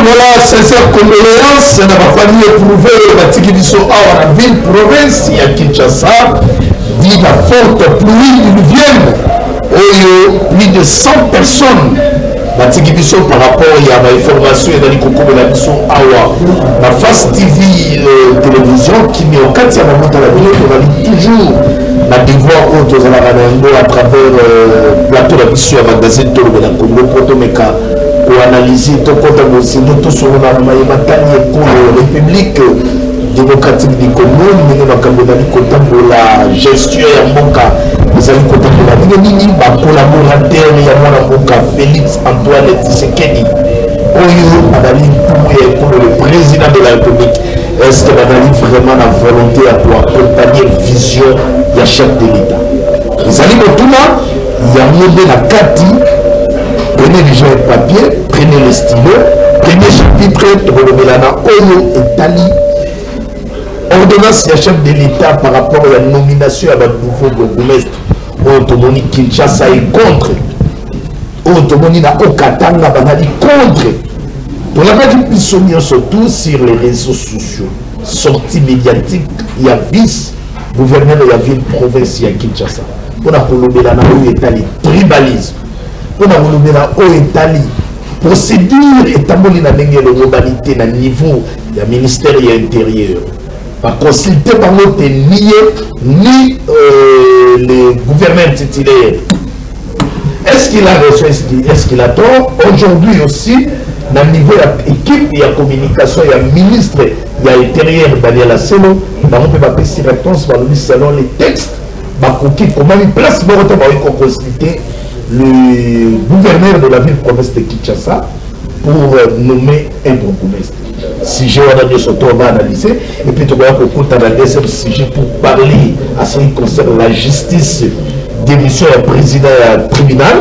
voilà, sincère condoléances dans ma famille éprouvée, la Tikidiso à la ville, province, il y a Kinshasa, dit la forte pluie diluvienne, plus de 100 personnes. La Tikidiso par rapport à l'information et dans les concours de la mission Awa, la Face TV télévision qui met au 4e moment à la ville, on a toujours la devoir autre à travers le plateau de la mission à magazine de la Congo, Protomeka. Pour analyser tout compte aussi tout sur la République démocratique du Congo, mais nous la gestion et Moka, nous allons collaborateur Félix Antoine Tshisekedi, pour le président de la République. Est-ce que Madame vraiment la volonté pour accompagner la vision de chef de l'État? Les amis de tout là, il y a un la Kati. Prenez déjà le papier, prenez le stylo, prenez chapitre, Tolobelana, Oyo et Tali. Ordonnance du chef de l'État par rapport à la nomination à la nouveau bourgmestre. Otomoni Kinshasa est contre. Otomoni na Okatanga banali contre. On a pas dit surtout sur les réseaux sociaux. Sortie médiatique, il y a vice-gouverneur de la ville provinciale Kinshasa. On a Tolobelana, Oyo et Tali, tribalisme. On a voulu la haut Italie procédure établie dans la globalité dans le niveau du ministère de l'Intérieur. Pas consulter par l'autre ni les gouverneurs titulaires. Est-ce qu'il a raison? Est-ce qu'il a tort? Aujourd'hui aussi, dans le niveau de l'équipe, il y a communication, il y a ministre, il y a intérieur, Daniel Asselo, on peut pas passer réponse selon les textes, comment il place pour consulter le gouverneur de la ville province de Kinshasa pour nommer un bourgmestre. Si j'ai analysé ce tour, on va analyser. Et puis, tu vas analyser ce sujet pour parler à ce qui concerne la justice d'émission du président du tribunal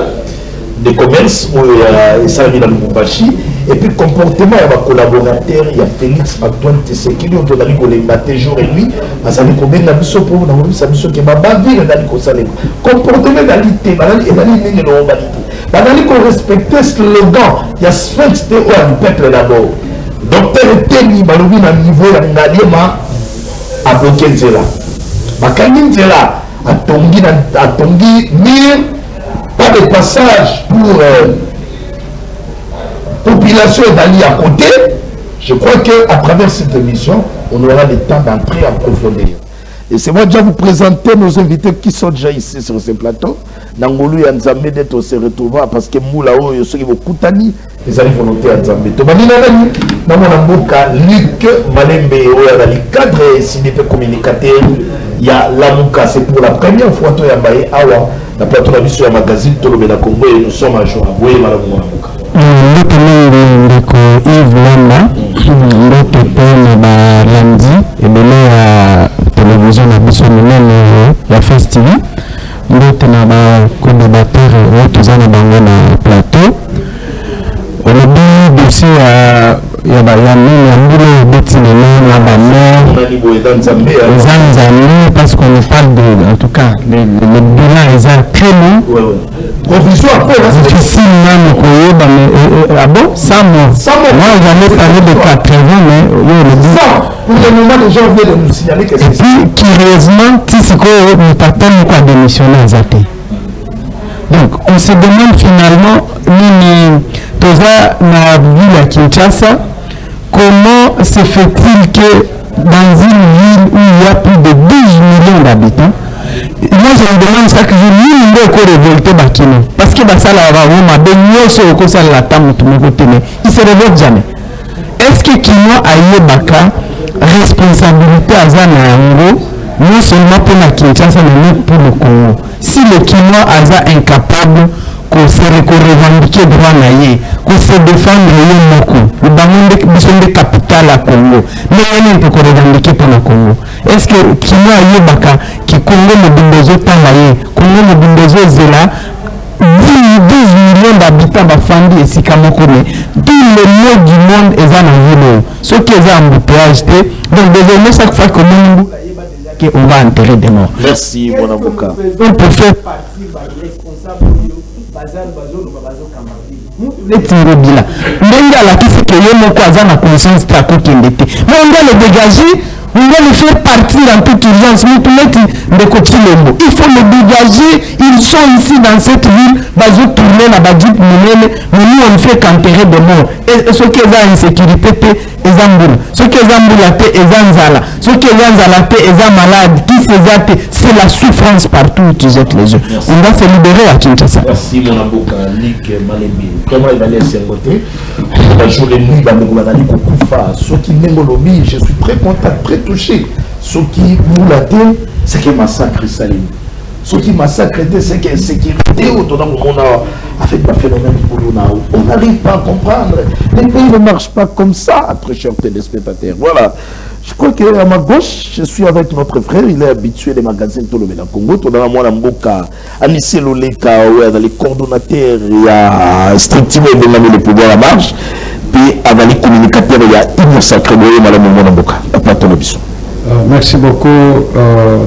de commerce où il s'agit dans le Mumbashi. Et puis, le comportement de ma collaborateur, il y a Félix Antoine Tshisekedi, on a dit qu'on est maté jour et nuit, parce qu'il y a une mission pour vous, une mission qui m'a bavé, on a dit qu'on s'allait. Comportement d'alité, on a dit qu'on respectait le slogan, il y a Sphinx de peuple d'abord. Docteur Teni, Balobi, à niveau, il a bloqué Nzela. Bakani Nzela a tongi, mire, pas de passage pour. Population d'aller à côté, je crois qu'à travers cette émission, on aura le temps d'entrer en profondeur. Et c'est moi déjà vous présenter nos invités qui sont déjà ici sur ce plateau. Nangolu et Nzambe d'être se retrouver parce que Moulao, il y a ceux qui vont coutani, les amis volontaires à Nzambe. Tobani Nani, dans mon amboka, Luc Malembe, le cadre CDP communicateur, il y a Lamouka, c'est pour la première fois, toi, Yambaye, Awa, la plateau de la mission magazine, Tolobé la Congo, et nous sommes à jour à Boué, Madame Mouamouka. ndeko Yves Lamba ndoto pona balandi ebele ya télévision na biso minene ya Face TV ndoto na bacollaborateur oyo toza na bango na plateau olobi dossier ya nini ya mbula ebeti lelo na bamort eza nzambe parce qu'on nous parle de en tout cas le bilan eza très long. Provisoire, difficile même koyeba mais ah bon 100 morts. Moi j'en ai parlé de 80 mais le dit pour le moment les gens viennent de nous signaler que c'est ça. Et puis curieusement Tisiko Mutata n'a pas démissionné à Zate. Donc on se demande finalement nini toza na ville à Kinshasa comment se fait-il que dans une ville où il y a plus de 12 millions d'habitants. Moi je me demande ça que je n'ai pas révolté Bakino parce que Basala va vraiment baigner sur le côté de la table il se révolte jamais. Est-ce que Kino a eu Baka responsabilité à Zana non seulement pour la Kinshasa mais pour le Congo? Si le Kino a incapable qu'on se revendiquer droit naïe, qu'on se défendre beaucoup, le banque besoin de capital à Congo, mais on peut revendiquer pour le Congo. Est-ce que Kino a eu Baka qui Congo le bindozo Tanaïe, Congo le bindozo Zela, 12 millions d'habitants bafandi et Sikamokone, tout le monde du monde est en ville. Ceux qui sont en embouteillage, donc désormais chaque fois que on va enterrer des morts. Merci mon avocat. On peut faire Letiro bila. Ndenga la kisi que yemo kwa zana conscience ta kokendete. Mais on doit le dégager, on doit le faire partir en toute urgence. Nous te mettons de côté le mot. Il faut le dégager. Ils sont ici dans cette ville. Bazo tourner la badjip munene. Mais nous on ne fait qu'enterrer des morts. Et ce qui est en insécurité, c'est Zamboula. Ce qui est Zamboula, c'est Zanzala. Ce qui est Zanzala, c'est malade. Qui c'est la souffrance partout où tu jettes les yeux. On va se libérer à Kinshasa. Merci mon avocat, Nick Malembi. Comment il va aller à côté? La journée nuit, ceux qui m'aiment lobby, je suis très content, très touché. Ceux qui moulaté, c'est qui massacre Salim. Ceux qui massacrent, c'est qui sécurité autour d'un monde avec le phénomène on n'arrive pas à comprendre. Les pays ne marchent pas comme ça, très chers téléspectateurs. Voilà. Je crois qu'à ma gauche, je suis avec notre frère, il est habitué des magazines tout le Congo. Tout dans la Mboka, Anissé Loleka, dans les coordonnateurs, il y a strictement le pouvoir à marche. Puis avec les communicateurs, il y a une sacrée de Madame Mboka. Merci beaucoup,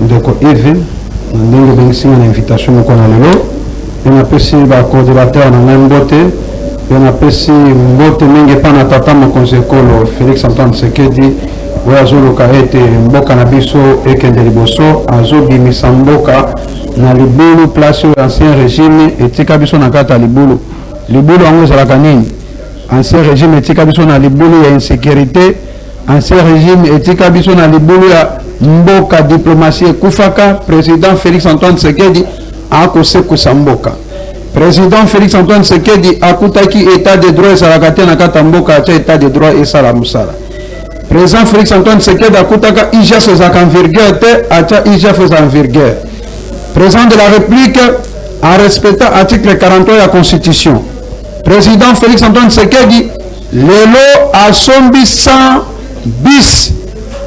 Ndeko Eve. Ndenge bengisi na invitation moko na lelo. Yana pesi ba coordinateur na Mbote. Yana pesi Mbote mingi pa na tata mokonzi ekolo Félix Antoine Tshisekedi. Oyo azoloka ete mboka na biso ekende liboso azobimisa mboka na libulu place oyo ancien régime etika biso na kati ya libulu yango ezalaka nini? Ancien régime etika biso na libulu ya insécurité, ancien régime etika biso na libulu ya mboka diplomatie ekufaka. Président Félix Antoine Tshisekedi akosekusa mboka. Président Félix Antoine Tshisekedi akutaki état de droit ezalaka te na kati ya mboka atia état de droit esala mosala. Président Félix Antoine Tshisekedi akutaka IGF ezaka en vigueur te atia IGF eza en vigueur. Président de la République a respecté article 43 de la Constitution. Président Félix Antoine Tshisekedi lelo asombi 100 bis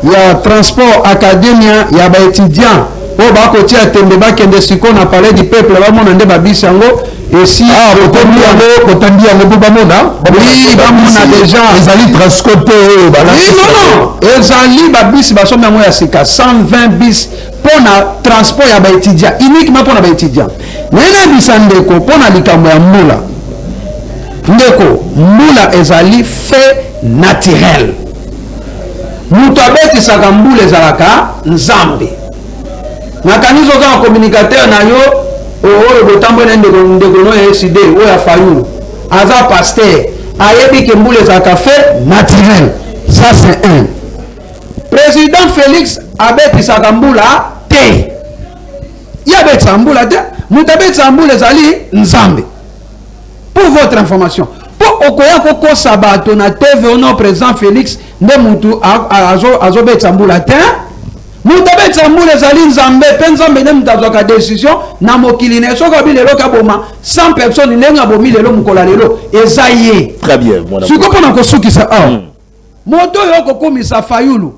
ya transport académien ya ba étudiant po bakotia tembe bakende siko na palais du peuple bamona nde babisi yango. Et si Kotandi yango po bamona oui bamona déjà ezali transporté non ezali babisi basombi yango ya sika 120 bis pona transport ya baétudiant uniquement pona baétudiant. Nena bisa ndeko pona likambo ya mbula ndeko mbula ezali fait naturel. Mutu abetisaka mbula ezalaka nzambe. Nakanizo za communicateur na yo oyo botambo na ndeko no SD oyo Fayulu aza pasteur ayebi ke mbula ezalaka fait naturel. Ça c'est un. Président Félix abetisaka mbula te. Yabetisa mbula te. Mutu abetisa mbula ezali nzambe. Pour votre information, pour okoya koko sabato na TV ono président Félix nde mutu azobetisa mbula te. Mutu abetisa mbula ezali nzambe pe nzambe nde mutu azwaka décision na mokili na soki abi lelo kaboma 100 personnes ndenge abomi lelo mukola lelo eza ye. Très bien. Siko mpona kosukisa awa moto oyo okokomisa Fayulu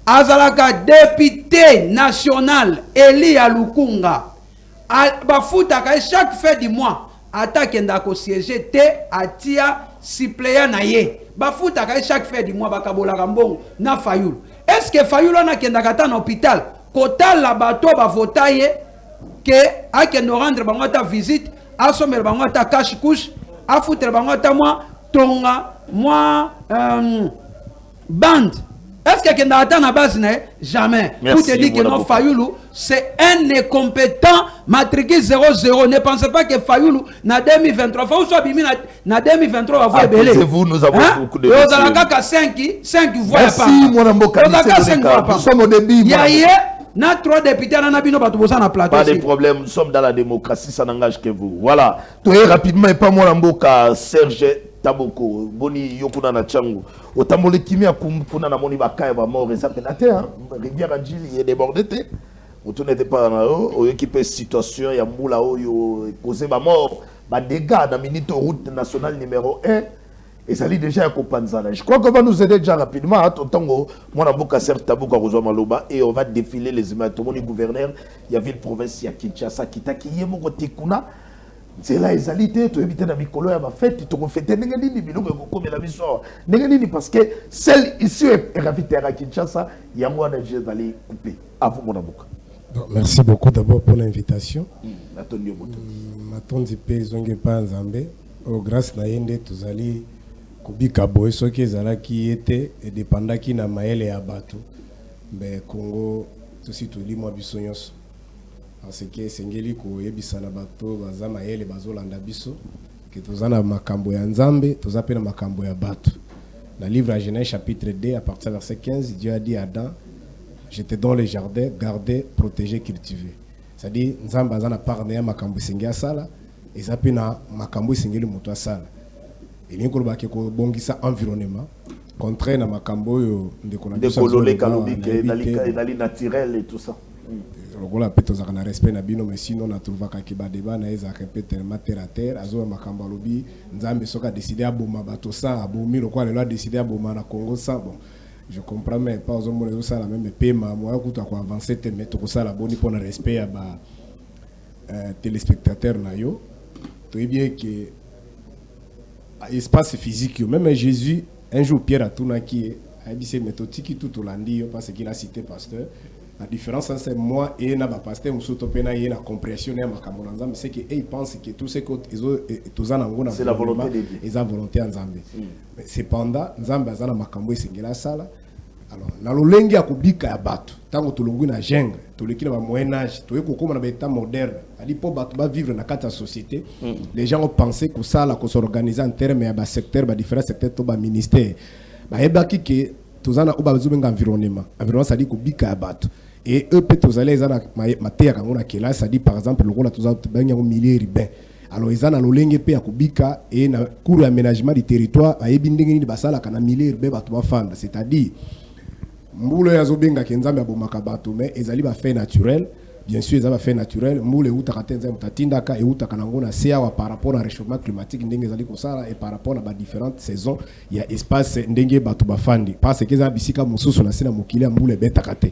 azalaka député national Eli ya Lukunga bafutaka chaque fin du mois atakenda ko siéger te atia suppléant na ye bafutaka chaque fin du mois bakabolaka mbongo na Fayulu. Est-ce que Fayulu na kenda kata na hôpital kotala bato bavota ye ke akende rendre bango ta visite asomela bango ta cache couche afutere bango ta mwa tonga mwa bande? Est-ce que kenda kata na base na jamais? Pour te dire que non, Fayulu c'est un incompétent matriculé 00. Ne pensez pas que Fayulu na 2023 Fayulu soit bimi na 2023 va voir belé. Vous, nous avons beaucoup de vous avez qu'à 5 voix. Merci mon amboka. Nous sommes au début. Na 3 députés na bino bato bosa na plateau. Pas de problème, nous sommes dans la démocratie, ça n'engage que vous. Voilà. Toi rapidement et pas mon amboka Serge Taboko boni yokuna na changu otambole kimia kuna na moni bakaya ba mort et ça pénaté hein rivière Anjili est débordée te auto n'était pas na o équipe situation ya mbula oyo causé ba mort ba dégâts dans minute route nationale numéro 1 et ça lit déjà à Kopanzana. Je crois qu'on va nous aider déjà rapidement à Tongo mon amboka Serge Taboko Rozo Maloba et on va défiler les images tout mon gouverneur il y avait une province ya Kinshasa kitaki yemo kotekuna. C'est là les alités, tu évites dans mikolo ya ba fête, tu refais nengeni biloko comme la mission. Nengeni parce que celle ici est ravitée à Kinshasa, il y a moi j'ai d'aller couper. À vous mon avocat. Merci beaucoup d'abord pour l'invitation. Attendu moto. Matondi pe zonge pa nzambe. grâce na yende tozali kubika boye soki ezalaki ete edepandaki na mayele ya bato mais Congo tosi tolimwa biso nyonso parce que esengeli koyebisa na bato baza mayele bazolanda biso ke toza na makambo ya Nzambe toza pe na makambo ya bato. Dans le livre à Genèse chapitre 2 à partir du verset 15, Dieu a dit à Adam, j'étais dans les jardins, garder, protéger, cultiver. C'est-à-dire Nzambe aza na part na makambo sengia sala ezapi na makambo sengeli moto asala. Et ko ba ke ko bongisa environnement contraire na makambo yo ndeko na biso décololé kalobike dali naturel et tout ça. Lokola pe tozaka na respect na bino mais sinon na trouvaka ke ba débat na eza répéter terre à terre azo makambo alobi Nzambe soka décider aboma bato ça abomi lokola lelo a décider aboma na Congo ça bon. Je comprends mais pas aux hommes ça la même paiement moi kuta ko avancer te mettre ko ça la boni pour le respect ya ba téléspectateurs na yo to bien que espace physique même Jésus un jour Pierre a tourné qui a dit c'est méthodique tout Hollandie parce qu'il a cité pasteur. La différence c'est moi et na ba pasteur musoto pena y la compréhension ya makambo na Nzambe c'est que ils pensent que tout ce que tous en ngona c'est la volonté de Dieu. Ils ont volonté en Nzambe. Mais cependant Nzambe azana makambo esengela sala. Alors na lolengi ya kubika ya bato tango tolongi na jungle toleki na ba moyen âge toyeko koma na ba état moderne ali po bato ba vivre na kata société. Les gens ont pensé que ça la ko s'organiser en termes ya ba secteur ba différents secteurs to ba ministère ba ebaki ke tozana oba bezubenga environnement ça dit kubika ya bato. Et eux peut aller dans ma terre quand on a quel ça dit par exemple le rôle tous banya au milieu urbain alors ils ana lolenge pe akubika et na cours aménagement du territoire ba ebindenge ni basala kana milieu urbain bato ba fanda c'est-à-dire mbulo ya zobenga kenzambe abomaka bato mais ezali ba fait naturel bien sûr ezali ba fait naturel mbulo utaka tenza mutatindaka et utaka nango na sia wa par rapport au réchauffement climatique ndenge ezali kosala et par rapport à ba différentes saisons il y a espace ndenge bato ba fandi parce que za bisika mususu na sina mokili mbulo betaka te.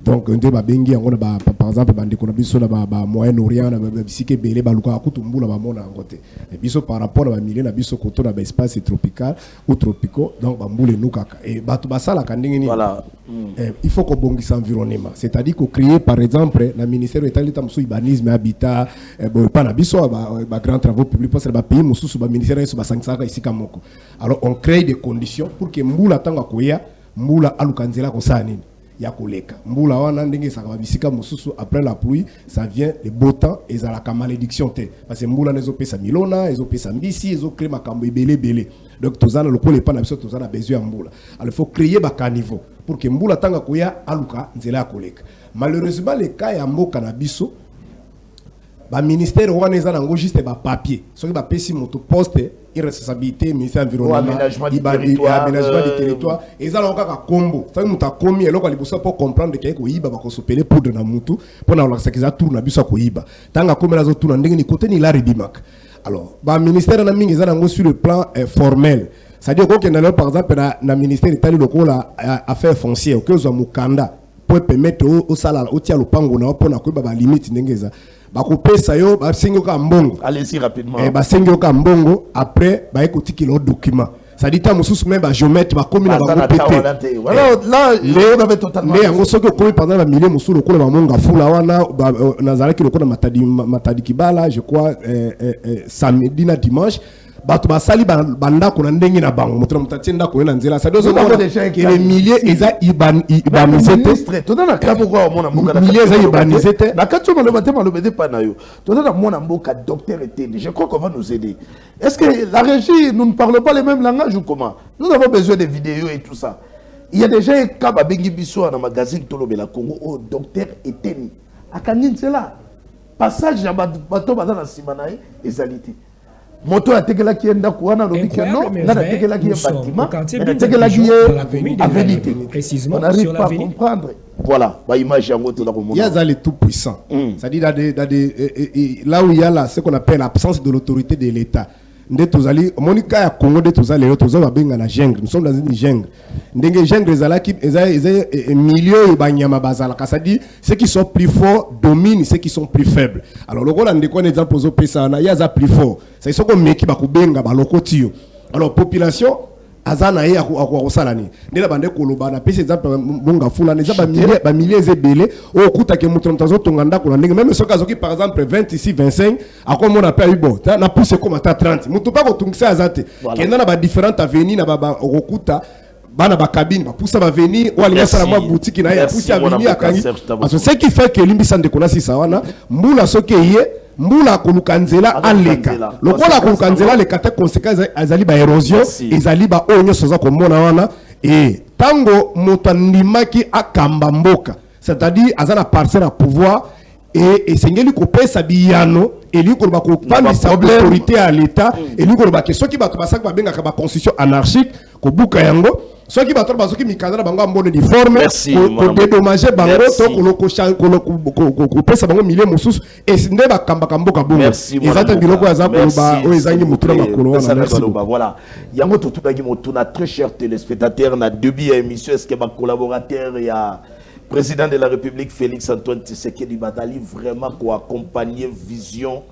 Donc on débat bengi on a par exemple bandi qu'on a biso na ba Moyen-Orient na bisike belé baluka kutumbula ba mona ngote et biso par rapport à milieu na biso koto na ba espace tropical ou tropicaux donc ba mbule nukaka et batu basala kandingi ni voilà il faut qu'on bongisa environnement c'est-à-dire qu'on crée par exemple na ministère de l'État musu urbanisme habitat bon pas na biso ba grand travaux publics parce que ba pays musu ba ministère so ba sangsaka ici kamoko alors on crée des conditions pour que mbula tanga koya mbula alukanzela ko sa nini ya koleka mbula wana ndenge saka bisika mususu après la pluie ça vient le beau temps et ça la malédiction te parce que mbula nezo pesa milona ezo pesa mbisi ezo créer makambo belé donc tozana lokole pa na biso tozana besoin mbula alors il faut créer ba caniveau pour que mbula tanga koya aluka nzela ya koleka malheureusement les cas ya mboka na biso ba ministère wana eza nango juste ba papier soki ba pesi moto poste irresponsabilité ministère environnement aménagement du territoire et ça donc ka combo ça muta komi eloko liboso pour comprendre que ko yiba ba ko sopele poudre na mutu pour na la sakiza tour na biso ko yiba tanga komela zo tour na ndenge ni côté ni la ribimak alors ba ministère na mingi eza nango sur le plan formel c'est-à-dire que dans par exemple na ministère itali lokola affaires foncières que zo mukanda pour permettre au sala au tia lopango na pour na ko ba limite ndengeza bakopesa yo basengi ka mbongo allez-y rapidement basengi ka mbongo après ba ekotiki le document ça dit ta mususu même ba géomètre ba komi na ba pété voilà là on avait totalement mais en soko komi pendant la milieu mususu lokola ba monga fula wana nazalaki lokola matadi kibala je crois samedi na dimanche bato basali banda ko na ndenge na bango moto mutatie ndako na nzela ça doit que les milliers eza ibanisete to na kapo kwa mona mboka milliers eza ibanisete na kato malo bede pa na yo to na mona mboka docteur était je crois qu'on va nous aider est-ce que la régie nous ne parlons pas les mêmes langages ou comment nous avons besoin de vidéos et tout ça il y a déjà un cas babengi biso na magazine tolobela Congo au docteur Eteni akani cela passage ya bato bazana simanae ezalité moto atekela ki enda kuana lobiki non na atekela ki bâtiment na atekela ki avenue précisément on n'arrive pas à comprendre voilà ba image yango to la ko il y a ça le tout puissant ça dit là où il y a là ce qu'on appelle l'absence de l'autorité de l'État nde tozali monika ya Congo de tozali yo toza babenga na jungle nous sommes dans une jungle ndenge jungle ezalaki eza milieu banyama bazala ça dit ceux qui sont plus forts dominent ceux qui sont plus faibles alors lokola ndeko na exemple ozo pesa na ya za plus fort ça ils sont comme meki bakubenga balokotio alors population azana ye akosala ni ndela bande koloba na pese exemple bonga fula ne za ba milliers ebele o kuta ke mutu mtazo tonganda ko ndenge même soka zoki par exemple 20 ici 25 akomona pe ibo na pousse comme ata 30 mutu pa ko tungisa azate kenda na ba différentes avenues na ba okuta bana ba cabine ba poussa ba venir ou alinga sala ma boutique na ya poussa venir akangi parce que ce qui fait que limbi de kona si sawana mbula soke ye mbula kolukanzela aleka lokola kolukanzela le kata conséquences azali ba érosion ezali ba onyo soza ko mona wana et tango motandimaki akamba mboka c'est-à-dire azana parcelle à pouvoir et sengeli ko pesa biyano et lui ko ba ko pandisa autorité à l'état et lui ko ba que ceux qui ba to basaka ba benga ka ba constitution anarchique ko buka yango ceux qui battent parce que mikadra bango ambone di forme pour dédommager bango to ko pesa bango milliers mususu et sinde ba kamba kamboka bongo ezata biloko aza ko ba o ezangi mutura makolo wana voilà yango to tutaki motuna très cher téléspectateur na début émission est-ce que ba collaborateur ya président de la République Félix Antoine Tshisekedi Badali vraiment ko accompagner vision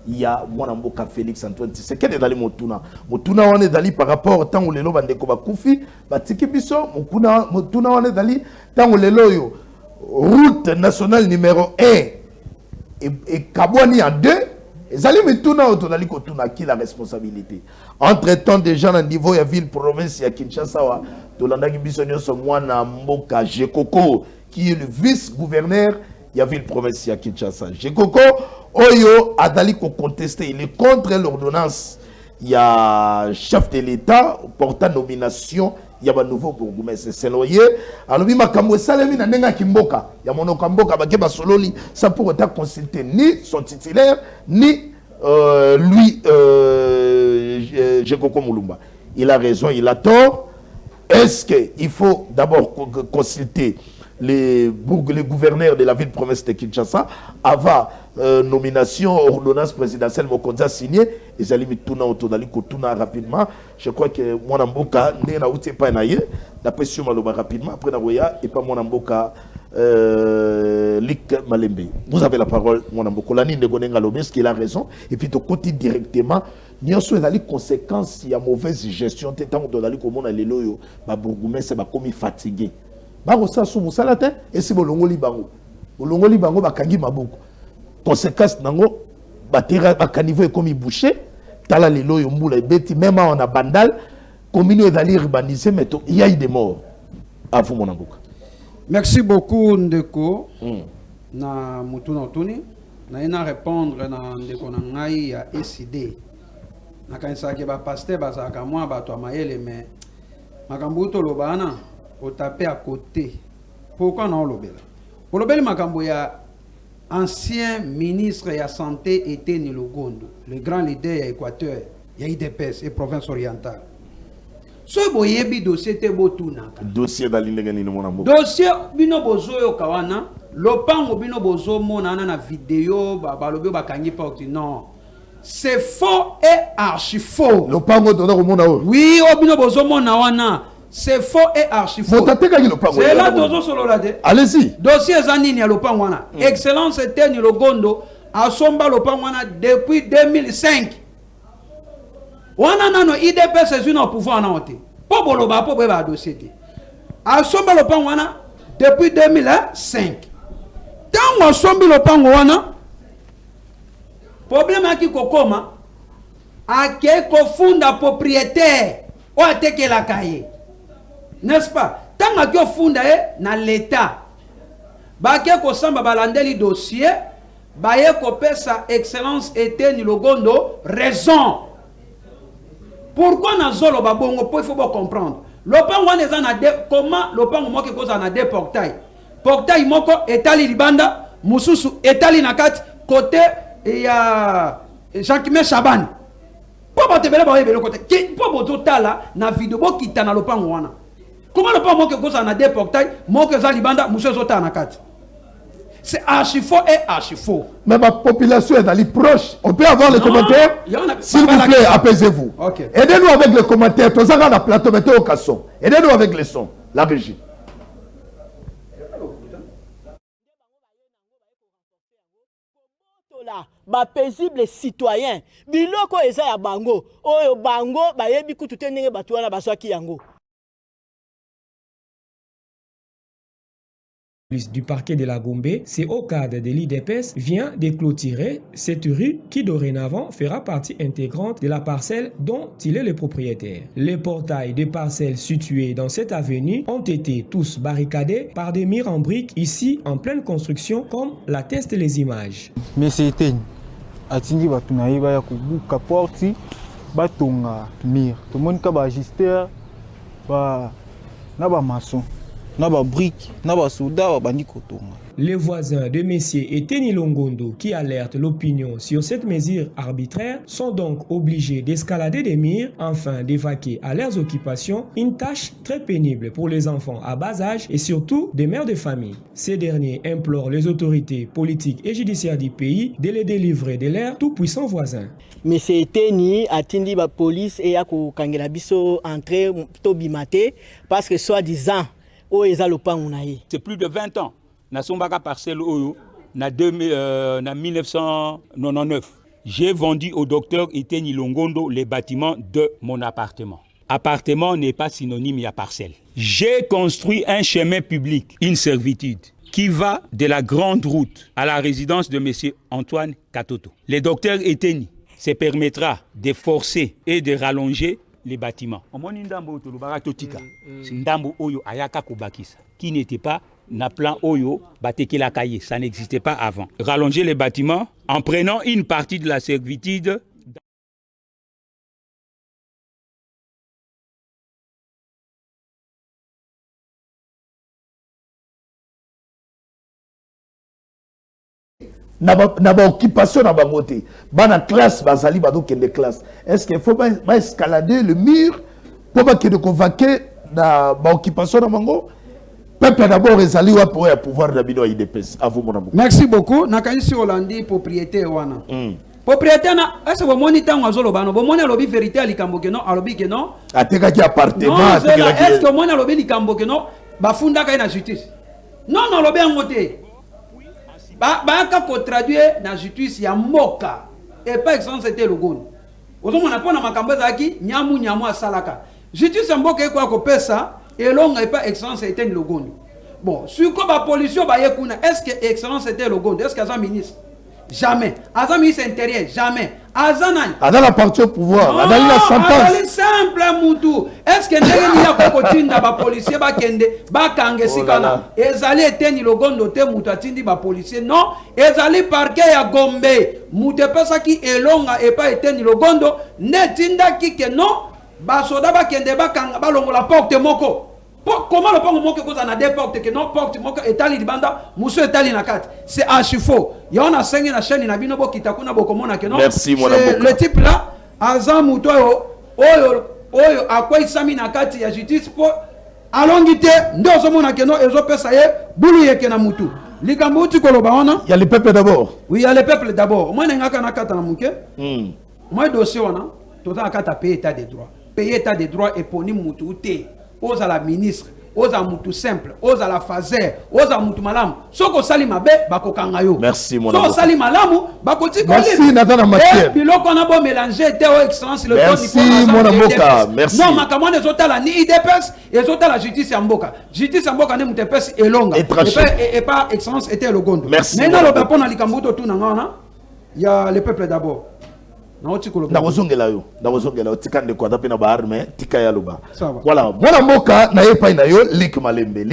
il y a mon amboka Félix Antoine Tshisekedi dali motuna on est dali par rapport au temps où les lois bandeko bakufi batiki biso motuna on est dali tant où les lois route nationale numéro 1 et Kabwani en 2 ezali mituna otodali kotuna qui la responsabilité entre temps déjà na niveau ya ville province ya Kinshasa wa tolandaki biso nyonso mwana mboka Jekoko qui est le vice-gouverneur ya ville province ya Kinshasa Jekoko Oyo Adali ko contesté, il est contre l'ordonnance. Il y a chef de l'État portant nomination, il y a un nouveau bourgmestre. C'est loyer. Alors, il m'a kambo salemi na nenga kimboka. Il y a mon kamboka bakeba sololi sans pour autant consulter ni son titulaire ni lui Jekoko Mulumba. Il a raison, il a tort. Est-ce qu'il faut d'abord consulter les gouverneurs de la ville-province de Kinshasa avant nomination, ordonnance présidentielle, Mokonza signé, et j'ai mis tout rapidement. Je crois que mon amboka n'est pas naïe, d'après sur Maloba rapidement, après Nagoya, et pas mon amboka Lik Malembe. Vous avez la parole, mon amboka. Lani Negonenga Lobes, qui a raison, et puis de côté directement, nous avons des conséquences, il y a mauvaise gestion, tant que dans comment on a les loyaux, ma bourgoumès, c'est comme fatigué. Baro sa sou musala te et si bolongoli bango bakangi maboko conséquence nango batera bakanivo ekomi bouché tala lelo yo mbula beti même on a bandal commune ezali urbanisé mais il y a eu des morts à vous mon amboka. Merci beaucoup ndeko na mutuna otuni na ina répondre na ndeko na ngai ya SID na kanisa ke ba pasteur bazaka mwa bato amayele mais makambo to lobana au tapé à côté. Pourquoi non l'obéla? Pour l'obéla makambo ya ancien ministre de la santé était Nilogondo, le grand leader de Équateur, il y a IDPS et province orientale. Ce boyebi dossier te botuna. Dossier d'alindegani no monambo. Dossier bino bozo yo kawana, lopango bino bozo mona na vidéo ba lobe ba kangi pa non. C'est faux et archi faux. Lopango dona ko mona o. Oui, o bino bozo mona wana. C'est faux et archi faux. C'est là dozo solo la de. Allez-y. Dossier zanini ya lopango wana. Excellence était ni logondo asomba lopango wana depuis 2005. Wana nano IDPS c'est une au pouvoir na ote. Po boloba po ba dossier te. Asomba lopango wana depuis 2005. Tango asombi lopango wana problème aki kokoma ake kofunda propriétaire o ateke la cahier. N'est-ce pas? Tant que tu fonde dans l'État, baké ko samba balandeli dossier, baye ko pesa excellence était ni logondo raison. Pourquoi na zolo babongo po il faut comprendre. Lopango wana na comment lopango moko ko za na deux portail. Portail moko etali libanda, mususu etali na kati côté ya Jean-Kimé Chabani. Po batebele ba yebele côté. Po bototala na vidéo bo kita na lopango wana. Comment le pas moi que ça na deux portails, moi que ça libanda, monsieur Zota na quatre. C'est archi faux et archi faux. Mais ma population est allée proche. On peut avoir les commentaires. S'il vous plaît, apaisez-vous. Okay. Aidez-nous avec les commentaires. Tout ça, on a plateau, mettez au casson. Aidez-nous avec les sons. La régie. ba paisible citoyen biloko eza ya bango oyo bango bayebi kutu te ndenge bato wana bazwaki yango. Du parquet de la Gombe, c'est au cadre de l'IDPS vient de clôturer cette rue qui dorénavant fera partie intégrante de la parcelle dont il est le propriétaire. Les portails des parcelles situées dans cette avenue ont été tous barricadés par des murs en briques ici en pleine construction comme l'attestent les images. Mais c'était atindi batunayi ba kubuka porti batonga mur. Tout le monde ka ba ajuster ba na ba maçon. Les voisins de Messier et Teni Longondo qui alertent l'opinion sur cette mesure arbitraire sont donc obligés d'escalader des murs afin d'évacuer à leurs occupations, une tâche très pénible pour les enfants à bas âge et surtout des mères de famille. Ces derniers implorent les autorités politiques et judiciaires du pays de les délivrer de leurs tout-puissants voisins. Messier Teni atindi la police et a kangela biso entrer tobimate parce que soi-disant c'est plus de 20 ans. Na sombaka parcelle oyo na 1999. J'ai vendu au docteur Eteni Longondo les bâtiments de mon appartement. Appartement n'est pas synonyme à parcelle. J'ai construit un chemin public, une servitude, qui va de la grande route à la résidence de M. Antoine Katoto. Le docteur Eteni se permettra de forcer et de rallonger les bâtiments. Qui n'était pas na plan Oyo, Batekela Kaye, ça n'existait pas avant. Rallonger les bâtiments en prenant une partie de la servitude. Na occupation na bangote bana classe bazali bado kende classe est-ce qu'il faut pas escalader le mur pour pas que de convainquer na ba occupation na bango peuple d'abord ezali wa pour pouvoir na bino IDPS à vous mon amour. Merci beaucoup nakanisi Olandi propriété wana propriété na est-ce que moni tango azolo bano bo moni alobi vérité alikambo ke non alobi ke non ateka ki appartement est-ce que moni alobi likambo ke non bafunda ka na justice non alobi ngote Baka ko traduire dans justice ya moka et pas exemple c'était le gon. Ozomo na pona makambo zaki nyamu asalaka. Justice ya mboka eko ko pesa et longa et pas excellence c'était le gon. Bon, sur quoi ba pollution ba yekuna est-ce que excellence c'était le gon? Est-ce qu'azan ministre? Jamais. Azan ministre intérieur jamais. Azan Azan la partie au pouvoir, Azan la sentence. Azan simple mutu. Est-ce que ndenge ni ya kokotinda ba policier ba kende ba kange sikana. Ezali eteni logondo te mutu atindi ba policier non. Ezali parquet ya Gombe. Mutu pesa ki elonga et pas eteni logondo netinda ki ke non. Ba soda ba kende ba kanga ba longola porte moko. Comment le pont moque cause na deux portes que non porte moque etali libanda muso etali na kati c'est archi faux il y en a 5 na chaîne na bino bokita kuna bokomona que non merci mon amour le type là azamu to oyo akwa isami na kati ya justice po alongite ndozo mona que non ezo pesa ye bulu yeke na mutu likambo uti koloba wana il y a le peuple d'abord oui il y a le peuple d'abord moi ngaka na kata na muke moi dossier wana tota kata payer état de droit et poni mutu te aux à la ministre, aux à mutu simple, aux à la fazer, aux à mutu malamu. Soko sali mabe bako kangayo. Merci mon amour. Soko sali malamu bako tiko. Merci Nathan Mathieu. Biloko na bo mélanger te au excellence le code du mon amour. Merci. Non makamone zota la ni IDPS et zota la justice ya mboka. Justice ya mboka ne mutepesi elonga. Et pas excellence était le gondo. Merci. Mais non le bapon na likambuto tout na ngana. Il y a le peuple d'abord. Nakozongela yo tikande kwa tapena ba arme tika ya luba voilà mwana mboka na yepa na yo Lik Malembe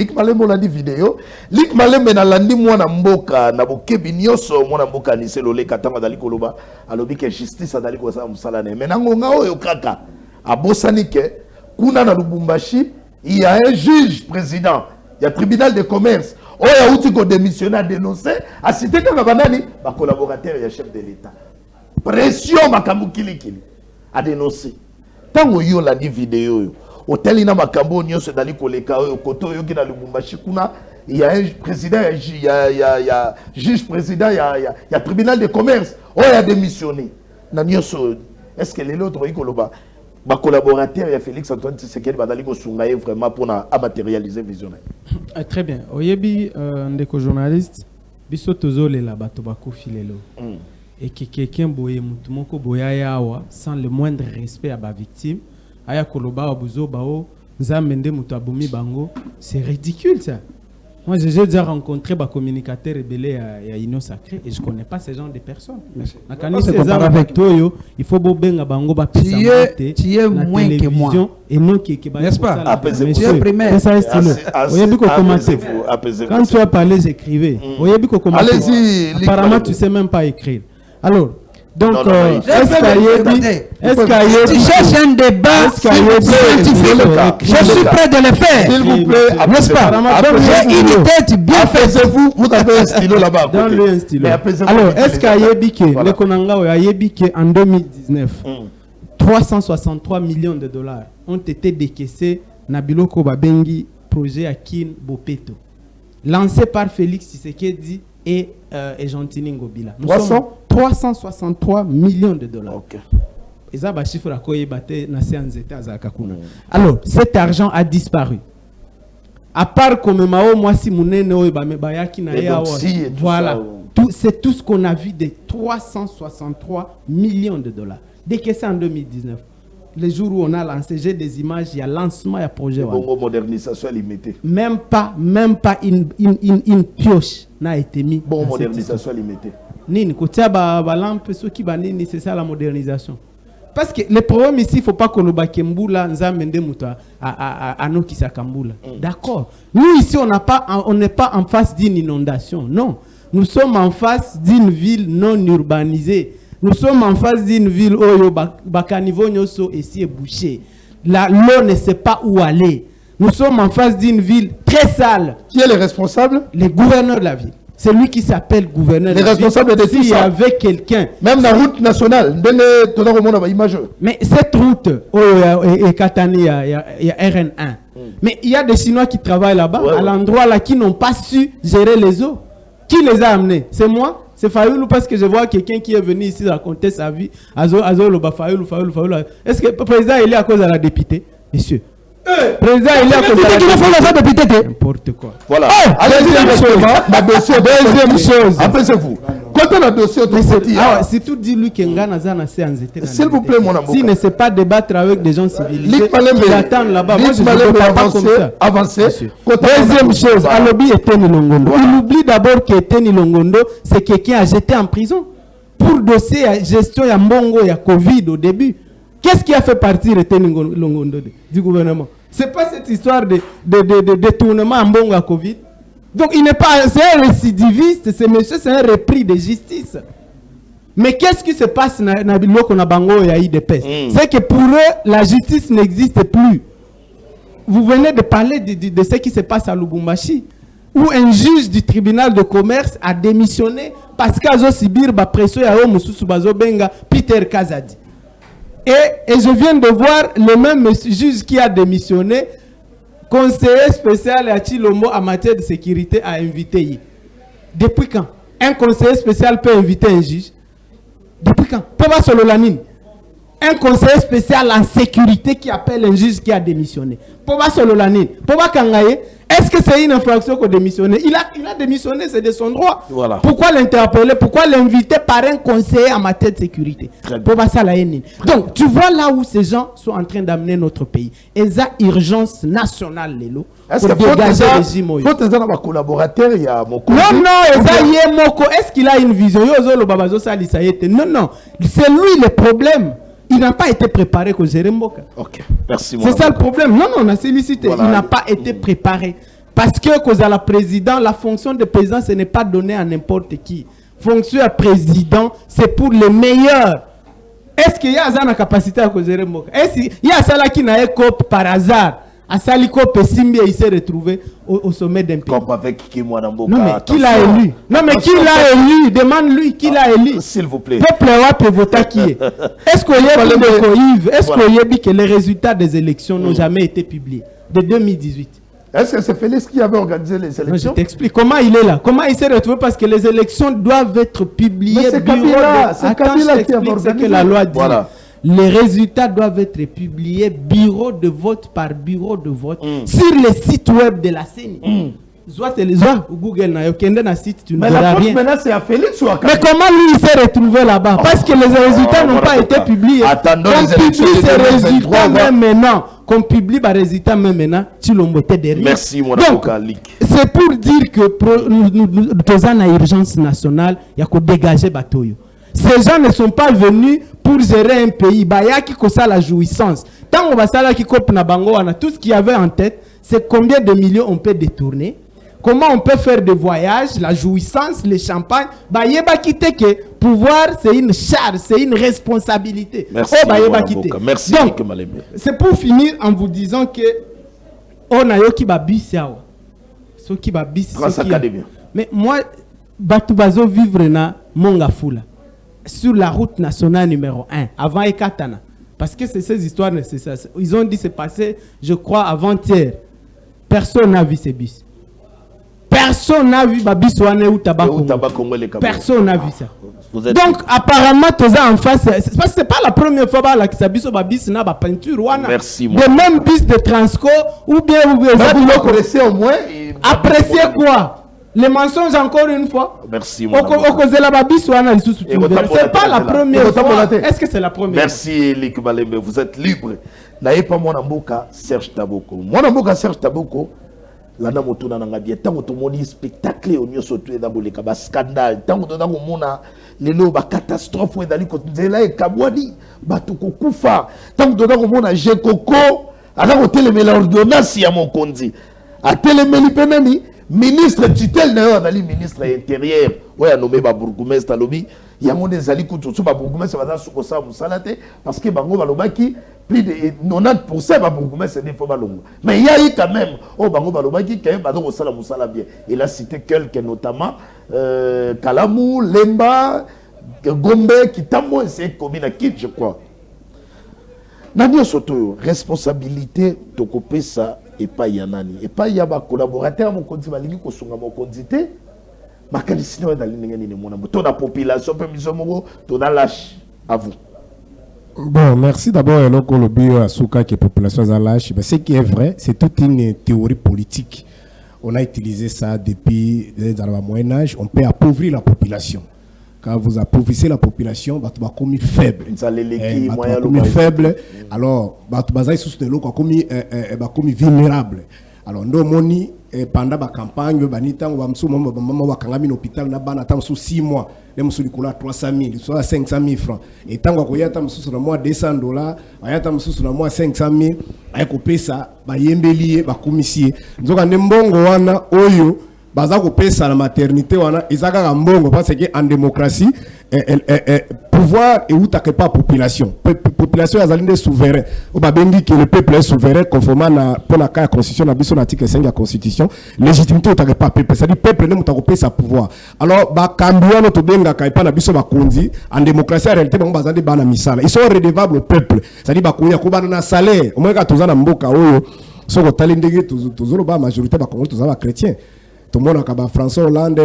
landi vidéo Lik Malembe na landi mwana mboka na bokebi nyoso mwana mboka ni selole katanga dali koloba alobi ke justice adali ko sa musala ne menango nga oyo kaka abosani ke kuna na Lubumbashi il y a un juge président il y a tribunal de commerce oyo uti ko démissionner à dénoncer a cité kaka banani ba collaborateur ya chef de l'état pression makambo kilikili a dénoncer tango yo la di vidéo yo hôtel na makambo nyonso dali koleka yo koto yo kina Lubumbashi kuna il y a un président il y a juge président il y a tribunal de commerce oh il a démissionné na nyonso est-ce que les autres ikoloba ba collaborateur ya Félix Antoine Tshisekedi badali ko sungaye vraiment pour na matérialiser visionnaire très bien oyebi ndeko journaliste biso tozolela bato bakufi lelo et que quelqu'un boye mutumoko boya yawa sans le moindre respect à ma victime aya koloba abuzo bao nzamende mutu abomi bango, c'est ridicule ça. Moi j'ai déjà rencontré des communicateurs rebelles à Union Sacrée et je connais pas ce genre de personnes. Il faut benga bango ba pesa mate tu es moins que moi et non qui n'est-ce pas? Tu es primaire. Quand tu as parlé j'écrivais. Allez-y. Apparemment tu sais même pas écrire. Alors donc, est-ce tu cherches un débat scientifique? Je suis prêt de le faire. S'il vous plaît, n'est-ce pas? J'ai une tête bien faite. Vous avez un stylo là-bas. Donne-lui un stylo. Alors, est-ce qu'Ayebike, le Konanga Ayebike en 2019, 363 millions de dollars ont été décaissés na biloko babengi projet Akin Bopeto, lancé par Félix Tshisekedi et Gentini Ngobila. 363 millions de dollars. Ok. Alors, cet argent a disparu. À part comme Mao Mwasi Mounene Bayaki na voilà. C'est tout ce qu'on a vu de 363 millions de dollars. Décaissé en 2019. Le jour où on a lancé, j'ai des images, il y a lancement, il y a projet. Bon, modernisation limitée. Même pas une pioche n'a été mise. Bon, modernisation limitée. Nini, côté lampe, ceux qui banini, c'est ça la modernisation. Parce que le problème ici, il ne faut pas que le bakembula nzamende muta à nos qui s'akambula. D'accord. Nous ici, on n'est pas en face d'une inondation. Non. Nous sommes en face d'une ville non urbanisée. Nous sommes en face d'une ville où bakanivo nyoso ici est bouché. L'eau ne sait pas où aller. Nous sommes en face d'une ville très sale. Qui est le responsable? Le gouverneur de la ville. C'est lui qui s'appelle gouverneur. Les responsables de tout ça. S'il y avait quelqu'un. Même la route nationale. Mais cette route, et Katani, il y a RN1. Mais il y a des Chinois qui travaillent là-bas, à l'endroit là, qui n'ont pas su gérer les eaux. Qui les a amenés? C'est moi? C'est Fayoulou, parce que je vois quelqu'un qui est venu ici raconter sa vie. Fayoulou. Est-ce que le président il est à cause de la députée? Monsieur. Président, il est à cause de la députée. N'importe quoi. Voilà. Deuxième chose. Après, c'est vous. Quand on a dossier, si tout dit lui qu'il a s'il vous plaît, mon amour. S'il ne sait pas débattre avec des gens civilisés, il attend là-bas. Moi, je ne peux pas comme ça. Avancer. Deuxième chose, Alobi Eteni Longondo. Il oublie d'abord qu'Eteni Longondo, c'est quelqu'un à jeter en prison pour dossier à gestion ya mbongo ya Covid au début. Qu'est-ce qui a fait partir Eteni Longondo du gouvernement? C'est pas cette histoire de détournement en mbongo à Covid. Donc il n'est pas un récidiviste, ce monsieur c'est un repris de justice. Mais qu'est-ce qui se passe dans biloko na bango ya IDPS? C'est que pour eux la justice n'existe plus. Vous venez de parler de ce qui se passe à Lubumbashi, où un juge du tribunal de commerce a démissionné parce qu'Azo Sibir ba pression ya Mususu Bazo Benga Peter Kazadi. Et je viens de voir le même juge qui a démissionné, conseiller spécial à Chilombo en matière de sécurité, a invité. Depuis quand un conseiller spécial peut inviter un juge? Depuis quand? Pourquoi Sololanine? Un conseiller spécial en sécurité qui appelle un juge qui a démissionné. Pourquoi Sololanine? Pourquoi Kangaye? Est-ce que c'est une infraction qu'on a démissionné? Il a démissionné, c'est de son droit. Voilà. Pourquoi l'interpeller? Pourquoi l'inviter par un conseiller en matière de sécurité? Pourquoi ça la haine? Donc, tu vois là où ces gens sont en train d'amener notre pays. Et ça, urgence nationale, Lélo. Est-ce que faut avoir un collaborateur, il y a Moko? Non, est-ce qu'il a une vision? Non, c'est lui le problème. Il n'a pas été préparé pour gérer Mboka. Ok, merci. C'est ça le problème. Non, on a sollicité. Voilà. Il n'a pas été préparé. Parce que, cause à la président, la fonction de président, ce n'est pas donné à n'importe qui. Fonction de président, c'est pour les meilleurs. Est-ce qu'il y a la capacité à gérer Mboka? Est-ce qu'il y a ça là qui n'a pas par hasard? À Saliko Pessimbi, il s'est retrouvé au sommet d'un pays. Comme avec Kimwa Namboka. Non, mais qui l'a élu? Non, mais qui l'a élu? Demande-lui qui l'a élu. S'il vous plaît. Peuple peut voter qui est. Est-ce qu'on y a Est-ce qu'on y a dit que les résultats des élections n'ont jamais été publiés? De 2018. Est-ce que c'est Félix qui avait organisé les élections? Non, je t'explique. Comment il est là? Comment il s'est retrouvé? Parce que les élections doivent être publiées. Mais c'est Kabila. C'est Kabila qui a organisé. C'est que la loi dit. Voilà. Les résultats doivent être publiés bureau de vote par bureau de vote sur les sites web de la CENI. Soit Google na yo kende na site, tu ne verras rien. Mais la maintenant c'est à Félix ou à Mais comment lui il s'est retrouvé là-bas? Parce que les résultats n'ont pas été publiés. Attendons qu'on les élections publie de ces 2023, résultats même maintenant. Qu'on publie les résultats même maintenant, tu l'as monté derrière. Merci mon avocat. C'est pour dire que nous sommes en urgence nationale, il y a que dégager Batoyo. Ces gens ne sont pas venus pour gérer un pays. Il y a qui ça la jouissance. Tant qu'on va ça qui coupe na bango, on a tout ce qu'il y avait en tête, c'est combien de millions on peut détourner. Comment on peut faire des voyages, la jouissance, les champagnes. Bah, yeba quitter que pouvoir, c'est une charge, c'est une responsabilité. Merci. Oh, bah, yeba quitter. Merci. Donc, c'est pour finir en vous disant que on a yo qui babis yawa. So qui babis. Mais moi, batubazo vivre na Mongafula sur la route nationale numéro 1 avant Ekatana. Parce que c'est ces histoires nécessaires. Ils ont dit c'est passé, je crois, avant-hier. Personne n'a vu ces bis. Personne n'a vu Babisouane ou Tabac. Personne n'a vu ça. Donc, apparemment, tous en face, c'est pas la première fois que Sabiso Babis n'a pas peinture. Merci. De même bis de Transco ou bien. Vous appréciez au moins. Apprécier quoi? Les mensonges encore une fois. Merci. C'est pas la première fois. Est-ce que c'est la première? Merci, Lik Malembe. Vous êtes libre. N'ayez pas mon amboka Serge Taboko. Mon amboka Serge Taboko. Lana motuna nanga bien tango to moni spectacle o nyoso tu eza boleka ba scandale tango to ndango mona lelo ba catastrophe ezali ko nzela e kabwani bato ko kufa tango to ndango mona jekoko ala ko telemela ordonnance ya mokonzi a telemeli penani ministre tutelle na yo azali ministre intérieur oya nommé ba bourgmestre lobi yango ezali kutu so ba bourgmestre baza suko sa musalate parce que bango balobaki plus de 90% ba bourgmestre ne faut pas longo mais il y a eu quand même oh bango balobaki quand même bazo sala musala bien il a cité quelques notamment Kalamou Lemba Gombe Kitambo et c'est commune à Kit je crois nani soto responsabilité to couper ça et pas yanani et pas yaba collaborateur mon konzi balingi ko sunga mon konzi te makanisi no dali ngeni ni mona to na population pe miso moko to na lâche à vous. Bon, merci d'abord à le bio à Souka qui est population à lâche. Ce qui est vrai, c'est toute une théorie politique. On a utilisé ça depuis le Moyen Âge. On peut appauvrir la population. Quand vous appauvrissez la population, vous va commis faible. Commis faible. Alors, vous commis vulnérable. Alors, nous moni pendant la campagne, banita ou bamsou maman wakangami l'hôpital na bana tam sous 6 mois, les msou dikola 300 000, soit 500 000 francs. Et tant qu'on y a tam sous sur le mois $200, y a tam sous sur le mois 500 000, ay kopé ça, ba yembeli ba commissie. Nzoka nembongo wana oyo baza kopé ça la maternité wana ezaka mbongo parce que en démocratie pouvoir et où t'as pas population. Population est souveraine. On va bien dire que le peuple est souverain conformément pour la constitution, l'article 5 de la constitution. Légitimité t'as pas peuple. C'est-à-dire peuple ne t'as pas sa pouvoir. Alors bah Kambouya notre benga kaipa na biso ba kondi en démocratie en réalité bango bazandi bana misala. Ils sont redevables au peuple. C'est-à-dire bah koya ko bana salaire. Au moins quand tozana mboka oyo soko talindege tozolo ba majorité ba Congolais tozala chrétien. Tout le monde a François Hollande,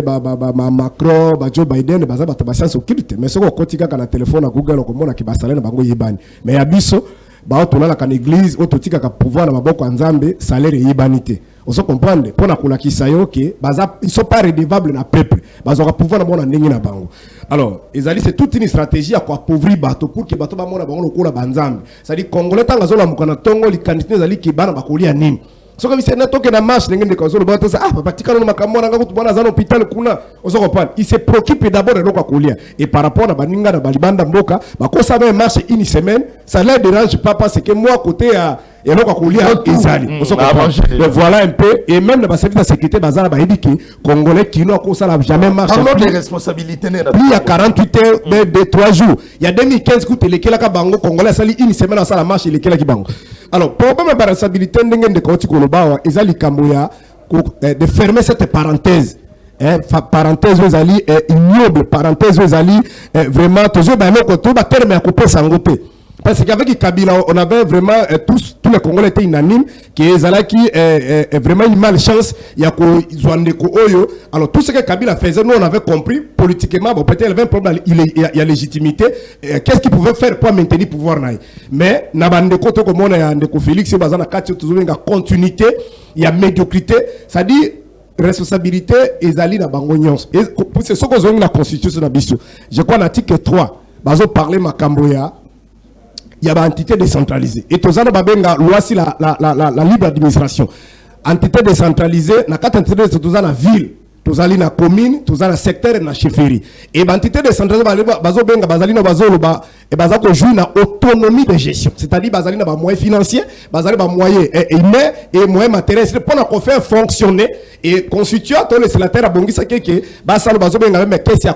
Macron, Joe Biden, ba science occulte. Mais ce qu'on continue quand on téléphone à Google, on a qui ba salaire na bango yebani. Mais ya biso ba otona la kan église, ototika ka pouvoir na maboko nzambe, salaire yebanité. On se comprend pour na kula kisayo que ils sont pas redevables na peuple. Bazo ka pouvoir na bona ndenge na bango. Alors, c'est toute une stratégie à quoi appauvrir bateau pour que bateau ba mona bango lokola banzambe. C'est-à-dire congolais tanga zola mukana tongo li kanitine zali ki bana bakolia nini. So comme c'est n'importe quelle marche n'engende quand on le bat ça ah papa tika no makambo na ngakutu bana zana hôpital kuna ozo comprendre il se préoccupe d'abord de l'oko kolia et par rapport à baninga na balibanda mboka bakosa ba marche une semaine ça ne dérange pas parce que moi côté à et l'oko kolia ezali ozo comprendre voilà un peu et même dans service de sécurité bazana ba ediki congolais qui n'ont ça n'a jamais marché alors les responsabilités il y a 48 heures de 3 jours il y a 2015 coûte lekela ka bango congolais sali une semaine ça la marche lekela ki bango. Alors, problème de responsabilité de Koti Kolobawa, de fermer cette parenthèse. Parenthèse aux alliés, ignoble, parenthèse aux alliés, vraiment, toujours, terme à couper sans goûter. Parce qu'avec Kabila, on avait vraiment tous les Congolais étaient unanimes que Zalaki est vraiment une malchance. Il y a Oyo. Alors tout ce que Kabila faisait, nous on avait compris politiquement. Bon, peut-être il y avait un problème, il y a légitimité. Qu'est-ce qu'il pouvait faire pour maintenir le pouvoir? Mais Nabande Koto comme on a Félix, il y a continuité, il y a médiocrité. C'est-à-dire responsabilité ezali na bango nyonso. C'est ce que ont la constitution na biso. Je crois l'article 3 bazo parler makambo ya entité décentralisée. Et tozana babenga loi si la libre administration. Entité décentralisée na quatre entité tozana ville. Tozali na commune, tozali na secteur na chefferie. Et l'entité décentralisée bazo benga bazali na bazolo ba et bazako jouer na autonomie de gestion. C'est-à-dire bazali na ba moyens financiers, bazali ba moyens humains et moyens matériels pour faire fonctionner et constituer tous les sénateurs à bongisa keke basalo bazo benga même question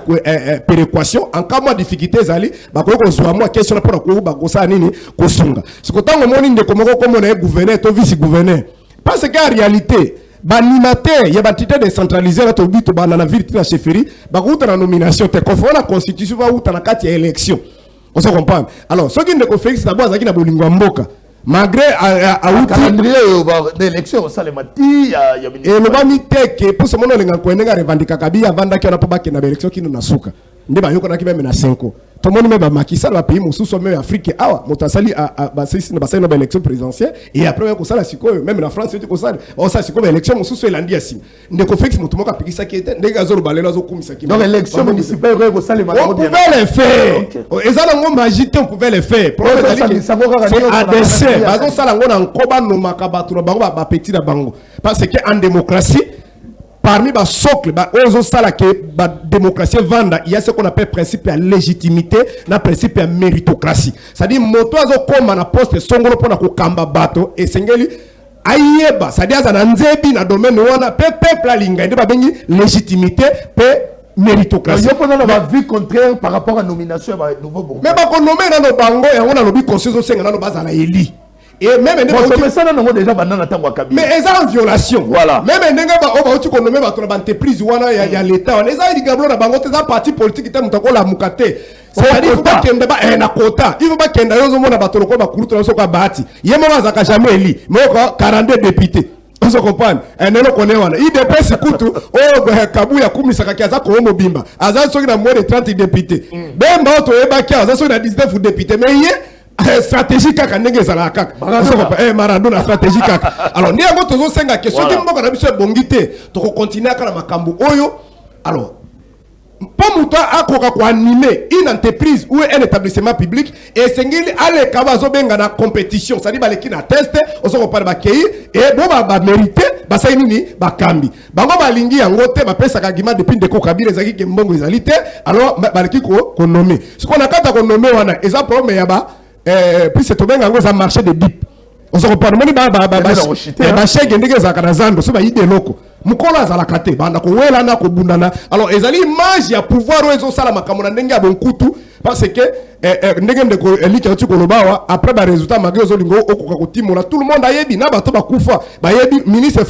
péréquation en cas de difficulté zali ba ko zo moi question pour ko ba ko sa nini ko sunga. Ce que tant moni de comme on est gouverneur to vice gouverneur. Parce qu'en réalité Banimateur, il y a des entités décentralisées là, tu as na ville, tu as chefferie, bah où tu as nomination, tu as la constitution, où tu as la carte élection. On se comprend. Alors, ce qui ne fait c'est d'abord ça qui n'a pas mboka. Malgré un calendrier d'élection, ça les mati, il y a et le bami tek pour ce moment les gens qui revendiquent Kabi avant d'aller pour bac na élection qui nous na souka. Ndeba yoko na ki même na 5 ans. Tout le monde même Macky Sall va payer mon sous même Afrique ah motasali à na élection présidentielle et après on ça la siko même la France c'est ça on ça siko élection mon sous elandi asi ndeko fixe mon tumoka pikisa qui était ndega zolo balela zo kumisa ki donc l'élection municipale ko ça les on pouvait les faire et ça on magité on pouvait les faire c'est à dessein bazo sala ngona nkoba no makabatu na bango ba petit na bango parce que en démocratie parmi les socles, la démocratie vanda, il y a ce qu'on appelle principe de légitimité, le principe de méritocratie. C'est-à-dire, moto azo koma na poste songolo pona ko kamba bato et sengeli ayeba, c'est-à-dire za nzebi na domaine wana peuple alinga ndeba bengi légitimité pe méritocratie. Il y a une vie contraire par rapport à la nomination de nouveau bourgeois. Mais ba ko nommer na no bango et on a lobi consensus senga na no bazala eli. Et même mais ils ont en violation. Voilà. Même tu connais même ton entreprise wana ya l'état. Les a dit gablo na bango tes parti politique te mutako la mukate. C'est-à-dire il faut pas kende ba na quota. Il faut pas kende yo mona batolo ko ba kuruto na soka bahati. Yema bazaka jamais eli. Mais 42 députés. On se comprend. Un elo connaît wana. Il dépense kutu kabuya kumisaka kiaza ko mobimba. Aza soki na moins de 30 députés. Bemba to ebaki aza soki na 19 députés. Mais stratégie kaka ndenge za la kaka Maradona stratégie kaka alors ni yango tozo senga ke soki mboka na biso bongité to continuer kala makambo oyo alors pas muto akoka ko animer une entreprise ou un établissement public et sengeli ale kabazo benga na compétition ça dit ba leki na test oso ko ba kei et bo ba mériter ba sai nini ba kambi bango ba lingi yango te ba pesa ka gima depuis ndeko kabila ezaki ke mbongo ezalité alors ba leki ko nommer ce qu'on a kata ko nommer wana eza problème ya ba puis c'est tobenga ngo za marché de bip on se reparle moni ba chèque ndenge za kana zando so ba ide loko mukola za la kate banda ko wela na ko bundana alors ezali image ya pouvoir ozo sala makamona ndenge ya bonkutu parce que ndenge ndeko elika tu ko lobawa après ba résultat magé ozo lingo okoka ko timola tout le monde ayebi na bato ba kufa ba yebi ministre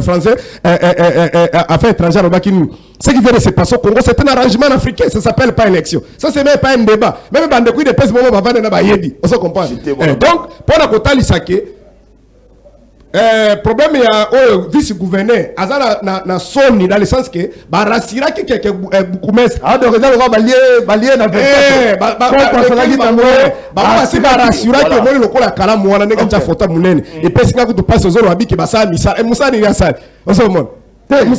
français affaires étrangères au bakini. Ce qui vient de se passer au Congo, c'est un arrangement africain, ça s'appelle pas élection. Ça, c'est même pas un débat. Même dans des coups de pèse, on va vendre un yebi. On se comprend. Donc, pour la Kota Lisake, problème, il y a un vice-gouverneur, Azana na Sony, dans le sens que, bah, rassira qui est beaucoup moins. Ah, donc, on va balayer dans le c'est pas rassura que moi, le cola Kala, moi, on a déjà photo mounene. Et puis, c'est quand tu passes aux autres, qui va ça, et Moussa, il y a ça. On se comprend. Mais yo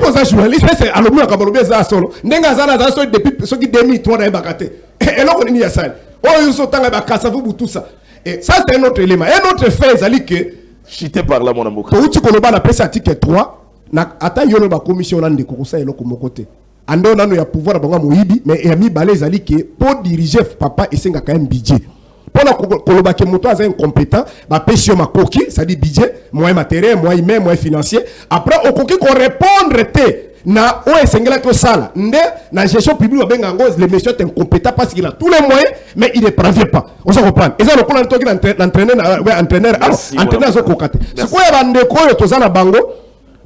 posa journaliste c'est à l'objet comme l'objet ça solo ndenga zana za so depuis ce qui 2003 na bakate et là on est ni ya ça oh yo so tanga ba kasavu tout ça et ça c'est un autre élément un autre fait zali que chité par là mon amour to uti ko ba na pesa article 3 na ata yo no ba commission na ndeko ko sa eloko mokote ando nano ya pouvoir bango moyibi mais ya mi balé zali que pour diriger papa esenga quand même budget. Pour la que moto est incompétent, bah pêche ma coquille, ça dit budget, moyen matériel, moyen humain, moyen financier. Après au coquille qu'on répondre na o esengela to sala nde na gestion publique ben ngos les messieurs sont incompétents parce qu'il a tous les moyens mais il ne parvient pas. On se comprend. Et ça le qu'on entend entraîneur zo kokate. Ce quoi ya bande ko yo to zana bango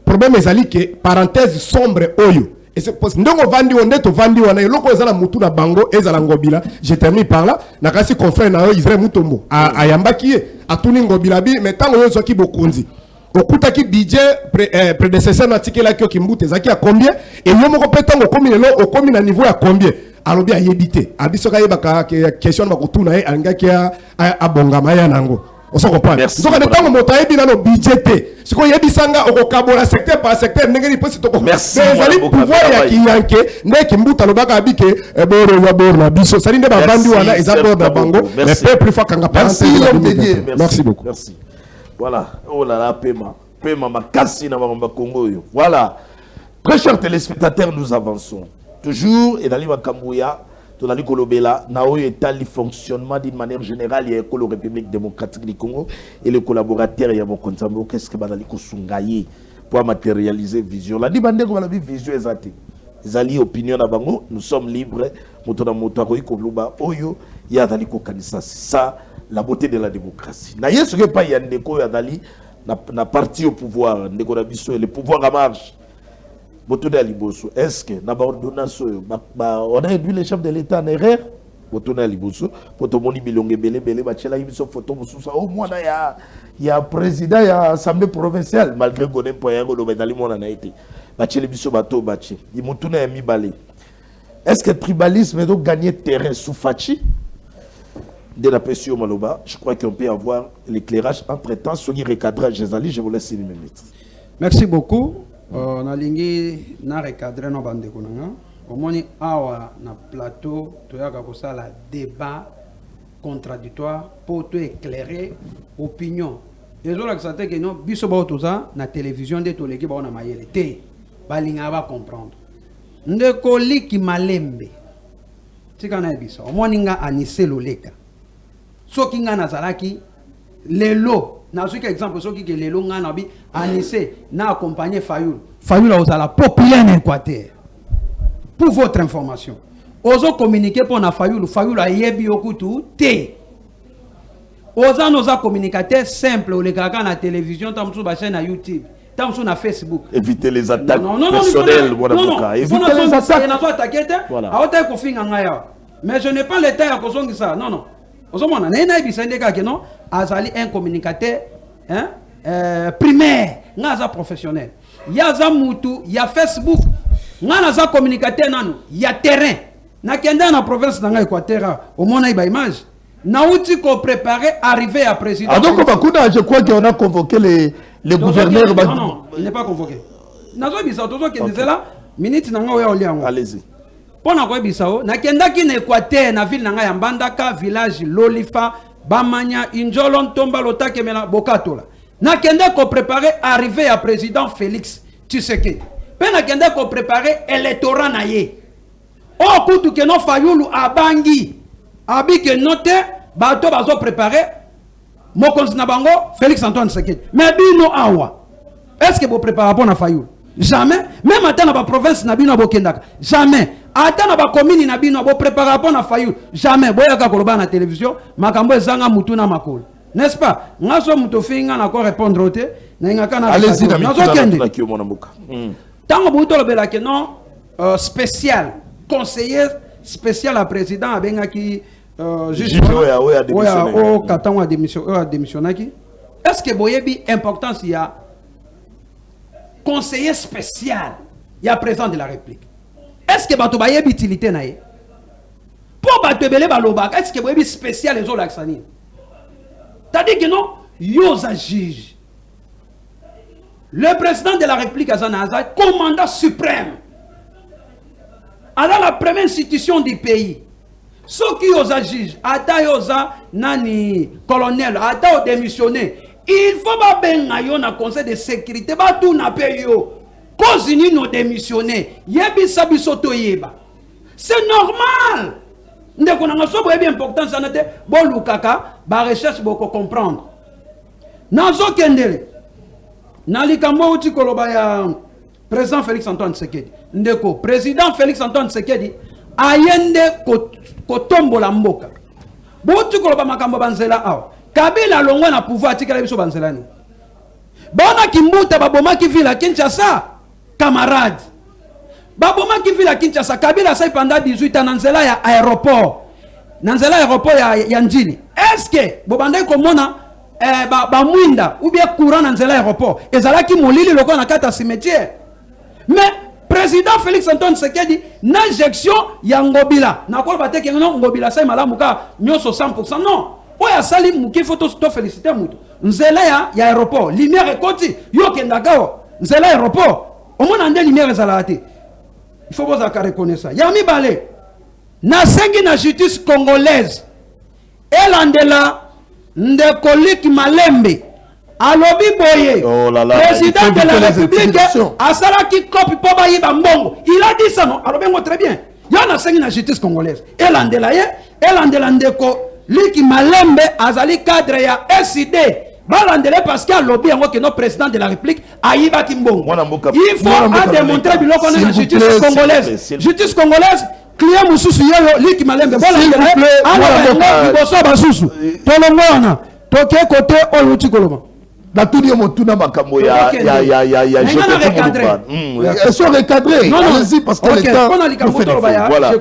problème ezali que parenthèse sombre oyo. Et c'est parce que ndongo vandi onde to vandi wana eloko ezala mutu na bango ezala ngobila. Je termine par là. Na kasi confrère na Israël Mutombo ayambaki atuni ngobila bi mais tango yo zoki bokunzi. Okuta ki budget prédécesseur na tikela ki okimbuté zaki à combien et yo moko petango komi lelo okomi na niveau à combien alobi ayebité abisoka yeba ka question ba kutuna e angaki a bongama ya nango On se comprend. Donc, on est dans le montagne, dans le budget. Ce qu'on y a dit, c'est qu'on secteur par secteur. Merci. Mais les pouvoirs, il y a qui n'est qui mouta le baga habité, et bon, on va bon, la biso. Ça n'est pas vendu, on a, ils abordent la bango. Mais peuple, il faut qu'on a merci beaucoup. Merci. Voilà. Oh là là, paiement, ma cassine à Congo. Voilà. Très chers téléspectateurs, nous avançons. Toujours, et dans l'Iva Kambouya, dans la Kolobela, Nao est le fonctionnement d'une manière générale, il y a la République démocratique du Congo et les collaborateurs, il y a mon compte, qu'est-ce que Badali Kosungaye pour matérialiser vision. La Libande, comme la vision exacte. Les alliés opinion à Bango, nous sommes libres, Motona Motaroi Kobluba, Oyo, il y a Dali Kokanisa. C'est ça, la beauté de la démocratie. N'a ce que pas il y a Ndeko Yadali, n'a parti au pouvoir, Ndeko Nabiso, et le pouvoir en marche. Est-ce que on a réduit les chefs de l'État en erreur? Au moins, il y a un président, il y a l'Assemblée provinciale, malgré qu'on ait pas est-ce que le tribalisme est donc gagné terrain sous Fachi? De la pression Maloba, je crois qu'on peut avoir l'éclairage entre-temps, sur le recadrage des alliés, je vous laisse une minute. Merci beaucoup. Na lingi na recadrer no bande konanga omoni awa na plateau toyaka kosala débat contradictoire pour te éclairer opinion ezola kisate ke no biso ba otoza na télévision de toleki ba na mayele te balinga ba comprendre ndeko liki malembe tika na biso omoni nga anise loleka soki nga nazalaki lelo na ce exemple soki ke lelo nga na bi anise na accompagner Fayoul a osala populaire en Équateur. Pour votre information, ozo communiquer pour na Fayoul a yebi okutu te. Oza noza communicateur simple o le kaka na télévision tamsu ba chaîne na YouTube, tamsu na Facebook. Éviter les attaques personnelles mon avocat. Éviter les attaques. Na so attaquer te. Aota ko finga ngaya. Mais je n'ai pas le temps à kosongi ça. Non. Ozo mona na bisende ka ke non azali un communicateur primaire, ngaza professionnel. Yaza mutu, ya Facebook, ngaza communicateur nanu, ya terrain. Na kenda na province na Équateur, au mona iba image. Na outi ko préparer arriver à président. Ah donc je crois qu'on a convoqué les gouverneurs. Non, il n'est pas convoqué. Nazo bisa tozo kendezela minute na ngawe oliango. Allez-y. Pona ko bisao, na kenda ki na Équateur na ville na ya Mbandaka, village Lolifa, Bamanya, Injolo Ntomba Lotake mela Bokatola. Na kende ko préparer arriver à président Félix Tshisekedi. Pe na kende ko préparer électorat na ye. O kutu ke no Fayoulou abangi. Abi ke note bato bazo préparer mokonzi na bango Félix Antoine Tshisekedi. Mais bino awa. Est-ce que vous préparez pour na Fayoulou? Jamais. Même à la province na bino bokendaka. Jamais. Ata na ba commune na bino bo préparer pour na Fayoulou. Jamais. Boyaka koloba na télévision makambo ezanga mutu na makolo. N'est-ce pas? Ngaso mutofinga na ko répondre au té na ngaka na allez-y na mbuka. Tango buto lobela ke non spécial conseiller spécial à président abengaki juste o katango a démissionnaki. Est-ce que boyebi importance il y a conseiller spécial il y a président de la République? Est-ce que bato bayebi utilité na ye? Pour bato belé balobaka est-ce que boyebi spécial les olaxani? C'est-à-dire que non, yosa juge. Le président de la République Azanaza, commandant suprême, à la première institution du pays. Ce qui yosa juge, ata yosa nani colonel, ata démissionné. Il faut pas benga na conseil de sécurité, ba tout na payo. Cause ni no démissionné, yebi sabisoto yeba. C'est normal. Ndeko na ngaso boyebi importance anate bo lukaka ba recherche boko comprendre nazo kendele nalikambo uti koloba ya président Félix Antoine Tshisekedi ndeko président Félix Antoine Tshisekedi ayende kotombola mboka bo uti koloba makambo banzela awa Kabila longwa na pouvoir tikala biso banzela ni bona kimbuta baboma ki vila Kinshasa camarade Baboma qui vit la Kinshasa, Kabila sai pendant 18 ans nanzela ya aéroport. Nanzela aéroport ya Njili. Est-ce que bobande komona ba mwinda ou bien courant nanzela aéroport ezalaki molili loko na kata cimetière. Mais président Félix Antoine Tshisekedi n'injection ya ngobila. Na ko bateke no ngobila sai malamu ka nyoso 100% non. oya sali muke photo to féliciter mutu nzela ya aéroport lumière ekoti yo kendagawa nzela aéroport omona nde lumière ezala te il faut bozaka reconnaître ya mibale na sengi na justice congolaise elandela ndeko Luc Malembe alobi boye président de la république asalaki copie po bayiba mbongo il a dit ça non alobengo très bien ya na sengi na justice congolaise elandela ndeko Luc Malembe azali cadre ya SID balandele parce qu'il lobby yango que notre président de la république ayiba kimbongo il faut démontrer biloko na justice congolaise client mususu yoyo Luc Malembe balandele ala boso basusu tolongona toke côté oyo tikoloma batuli motuna makambo ya ils sont recadrés allez-y parce que le temps voilà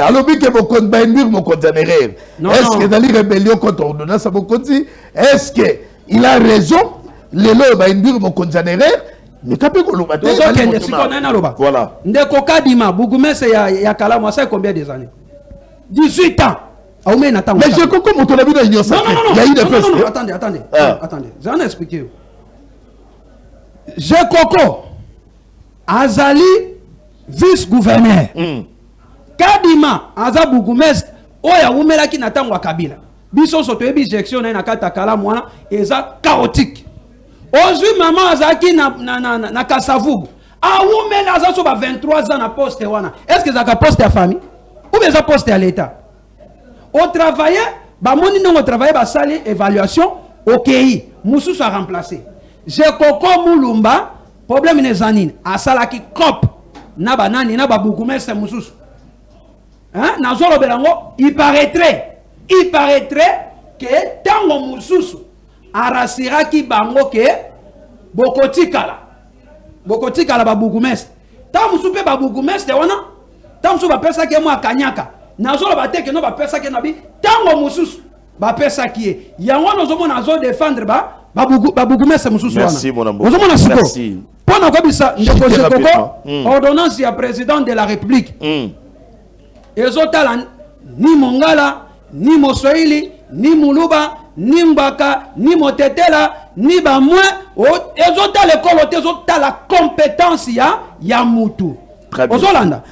alobi ke bokon baindur mon conteneur est-ce que dans les rébellions contre ordonnance bokonzi est-ce que il a raison les lois baindur mon conteneur mais kapé ko loba voilà ndeko Kadima Bougumese ya Kalamu ça combien des années 18 ans. Mais je comprends mon avis dans l'Union sacrée. Il y a eu des personnes. Attendez. J'en ai expliqué. Je Coco Azali vice-gouverneur. Kadima Aza Bougumest Oya Umela ki natangwa Kabila. Biso soto ebi injection na kata kala mwana eza chaotique. Ozui maman Azaki na Kasavubu. A Umela Aza so ba 23 ans na poste wana. Est-ce que ça ka poste à famille ou bien ça poste à l'état? Au travail, au travail, sali évaluation, ok, Moussou soit remplacé. J'ai Coco Moulumba, problème n'est zanine. A salaki cop, naba nani, naba Bougumé, c'est Moussou. Hein, Nazolo Belango, il paraîtrait que tango Moussou, arasira ki bango ke, bokotikala ba Bougumé. Tant Moussou pe ba Bougumé, c'est wana, tant Moussou ba pesa ke moi kanyaka. Nazolo bate que no ba pesa ke nabi tango mususu ba pesa ki yango nozomo nazo défendre ba Bougumese mususu wana merci mon amour ozomo na siko merci pona ko bisa ndeko Jekoko ordonnance ya président de la république ezotala ni Mongala ni Moswahili ni Muluba ni Mbaka ni Motetela ni bamwe ezotala ekolo tezotala la compétence ya mutu ozolanda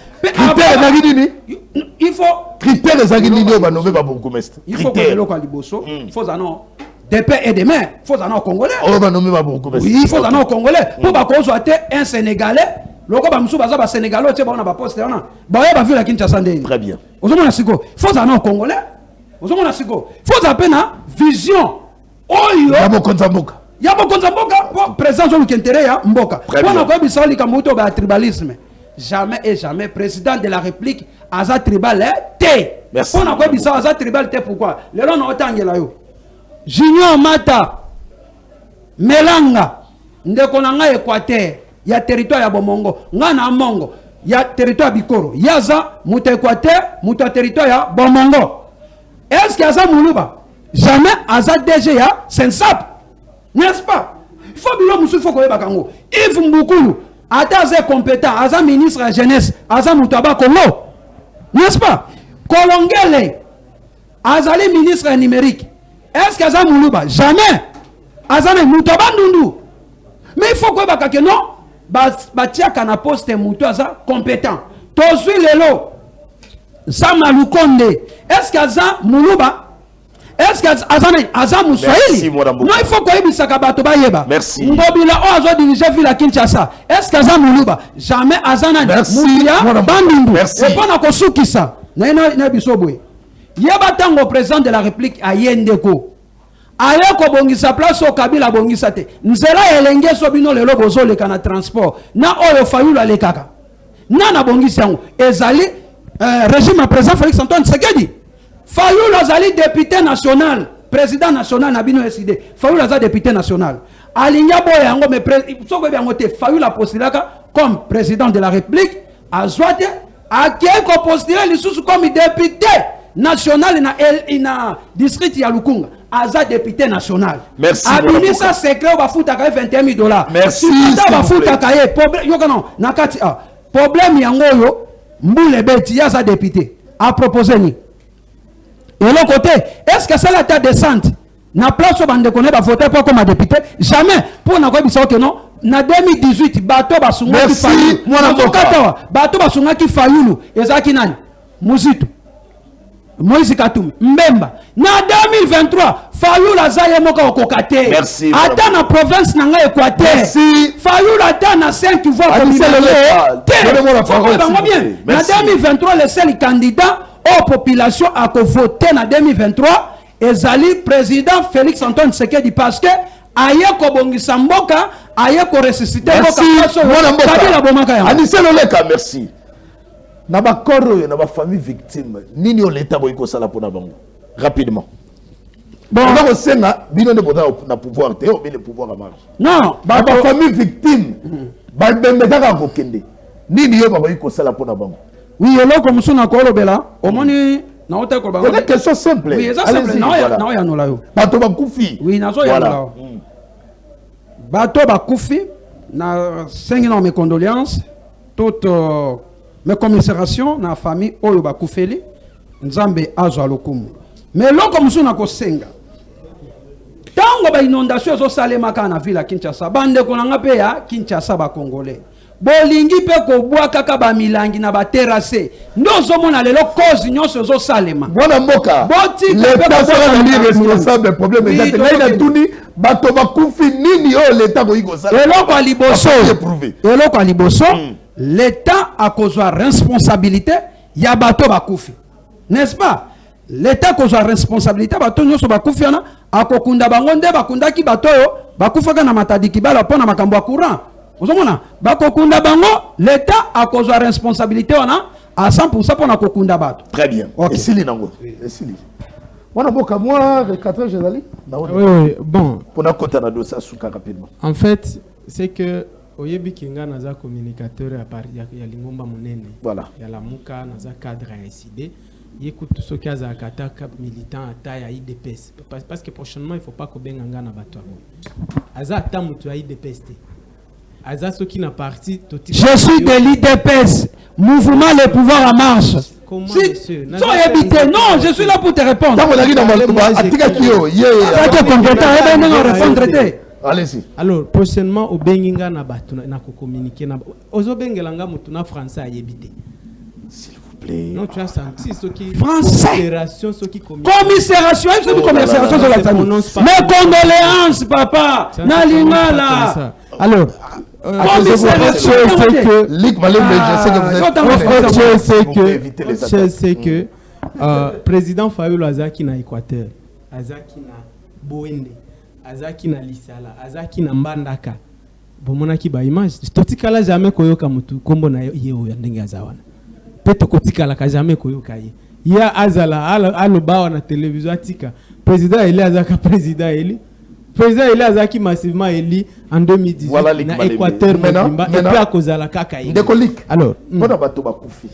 il faut critères les agriculteurs va nommer ba Bougumeste il faut que le liboso faut non des pères et des mères faut en congolais on va nommer ba Bougumeste oui il faut en congolais pour ba ko soit un sénégalais loko ba musu baza ba sénégalais tu ba na ba poste na ba ya ba vu la Kinshasa ndé très bien ozomona siko faut en congolais ozomona siko faut apena vision oyo ya bokonza mboka présence au kintere ya mboka on a ko bisa likambuto ba tribalisme jamais et jamais président de la République aza tribal té. Merci. On a quoi bizarre aza tribal té pourquoi? Le long on tangela yo. Junior Mata Melanga ndeko nanga Équateur ya territoire ya Bomongo ngana Mongo ya territoire Bikoro yaza muta Équateur muta territoire ya Bomongo. Est-ce que aza Muluba? Jamais aza DG ya Sensap. N'est-ce pas? Il faut bilo musu faut ko bakango. Yves Mbukulu Aza compétent, Aza ministre de la jeunesse, Aza Moutaba Congo. N'est-ce pas? Kolongele, Azali ministre numérique. Est-ce qu'Aza Moulouba? Jamais. Aza Moutaba Nundu. Mais il faut que non, Batia kana poste Moutou Aza compétent. Tosui Lelo, Zamalukonde. Est-ce qu'Aza Moulouba? Est-ce qu'Aza Moussoïli? Non, il faut que Ibisaka Batoba Yeba. Merci. Mbobila Oazo dirige Villa Kinshasa. Est-ce qu'Aza Moulouba? Jamais Azana Moulia Bandindu. Merci. Et pendant qu'on souki ça, n'a bisobwe. Yeba tango président de la République à Yendeko. Ayeko bongisa place au Kabila bongisa te. Nzela elenge sobino lelo bozo le kana transport. Na oyo fayula le kaka. Na bongisa yango. Ezali régime président Félix Antoine Tshisekedi. Fayoul Azali député national, président national Nabino SID. Fayoul Azali député national. Alinya Boyango, mais Fayoul a postulé comme président de la République. Azouate, a qui a postulé comme député national na district Yalukunga. Aza député national. Merci. Abinisa secret va foutre à $21,000. Merci. Va foutre à problème yango yo, mboule beti yaza député. A proposé ni. Et l'autre côté, est-ce que c'est la tête descente? Na place où bande connaît ba voter pour comme député? Jamais. Pour na quoi bisa que non. Na 2018, bato basunga ki Fayulu. Bato basunga ki Fayulu. Ezaki nani? Muzitu. Moïse Katumbi. Mbemba. Na 2023, Fayulu azaye moka okokate. Merci. Ata na province na nga Équateur. Merci. Fayulu ata na 5 voix comme il Na 2023, le seul candidat aux populations à voter en 2023 ezali président Félix Antoine Tshisekedi parce que aye ko bongisa mboka aye ko ressusciter mboka. Merci. Na ba koro na ba famille victime nini o l'état boyiko sala pona bango rapidement. Bon, on va senga bino ne boda na pouvoir te o bien le pouvoir à marche. Non, ba famille victime ba bembetaka ko kende. Nini yo ba boyiko sala pona bango. Oui, elo comme suna ko lobela omoni na ota ko ba. C'est une question simple. Oui, c'est simple. Na ya no la yo. Bato ba kufi. Oui, na so ya no la. Bato ba kufi na sengi na mes condoléances toutes mes commisérations na famille oyo ba kufeli nzambe azwa lokumu. Mais lo comme suna ko senga. Tango ba inondation zo salema kana villa Kinshasa bande ko nanga pe ya Kinshasa ba congolais. Bolingi pe ko bwa kaka ba milangi na ba terrasse. Ndozo mona lelo cause nyonso zo salema. Bona mboka. L'état sera ni responsable problème exactement. Il a tout dit bato ba kufi nini o l'état ko iko sala. Eloko aliboso. Eloko aliboso. L'état a causé responsabilité ya bato ba kufi. N'est-ce pas? L'état cause responsabilité bato nyonso ba kufi ana akokunda bango nde bakundaki bato yo bakufaka na matadi kibala pona makambo ya courant. Ozomona bakokunda bango l'état a causé responsabilité wana à 100% pour na kokunda bato. Très bien. Okay. Esili nango. Esili. Wana boka moi 4 jours jali. Oui, bon. Pour na kota na dossier souka rapidement. En fait, c'est que oyebi kinga naza communicateur à part ya lingomba monene. Voilà. Ya la muka naza cadre à SID. Écoute ce cas à kataka militant à taille à IDPS parce que prochainement il faut pas que benganga na bato. Aza tamutu à IDPS. Aza ce qui n'a parti. Je suis de l'IDPS, mouvement le pouvoir en marche. Comment si, non, je suis là pour te répondre. Allez-y. Alors, prochainement, au Benginga na batu na communiquer na ozo bengelanga mutu na français ayebite. S'il vous plaît. Non, tu as senti ce qui commisération, ce qui commisération, ce qui commisération sur la famille. Mes condoléances, papa. Nalingala. Alors, je sais que président Fayulu Azaki na Équateur, Azaki na Boende, Azaki na Lisala, Azaki na Mbandaka. Bomonaki ba image. Totikala jamais koyoka mutu kombo na yeo ya ndenge azawana. Peto kotikala ka jamais koyoka ye. Ya azala alobawa na télévision atika. Président Eli Azaka président Eli. Président Eli Azaki massivement élu en 2018 voilà, na Équateur Mobimba et puis à cause de la kaka. Alors, pona bato bakufi.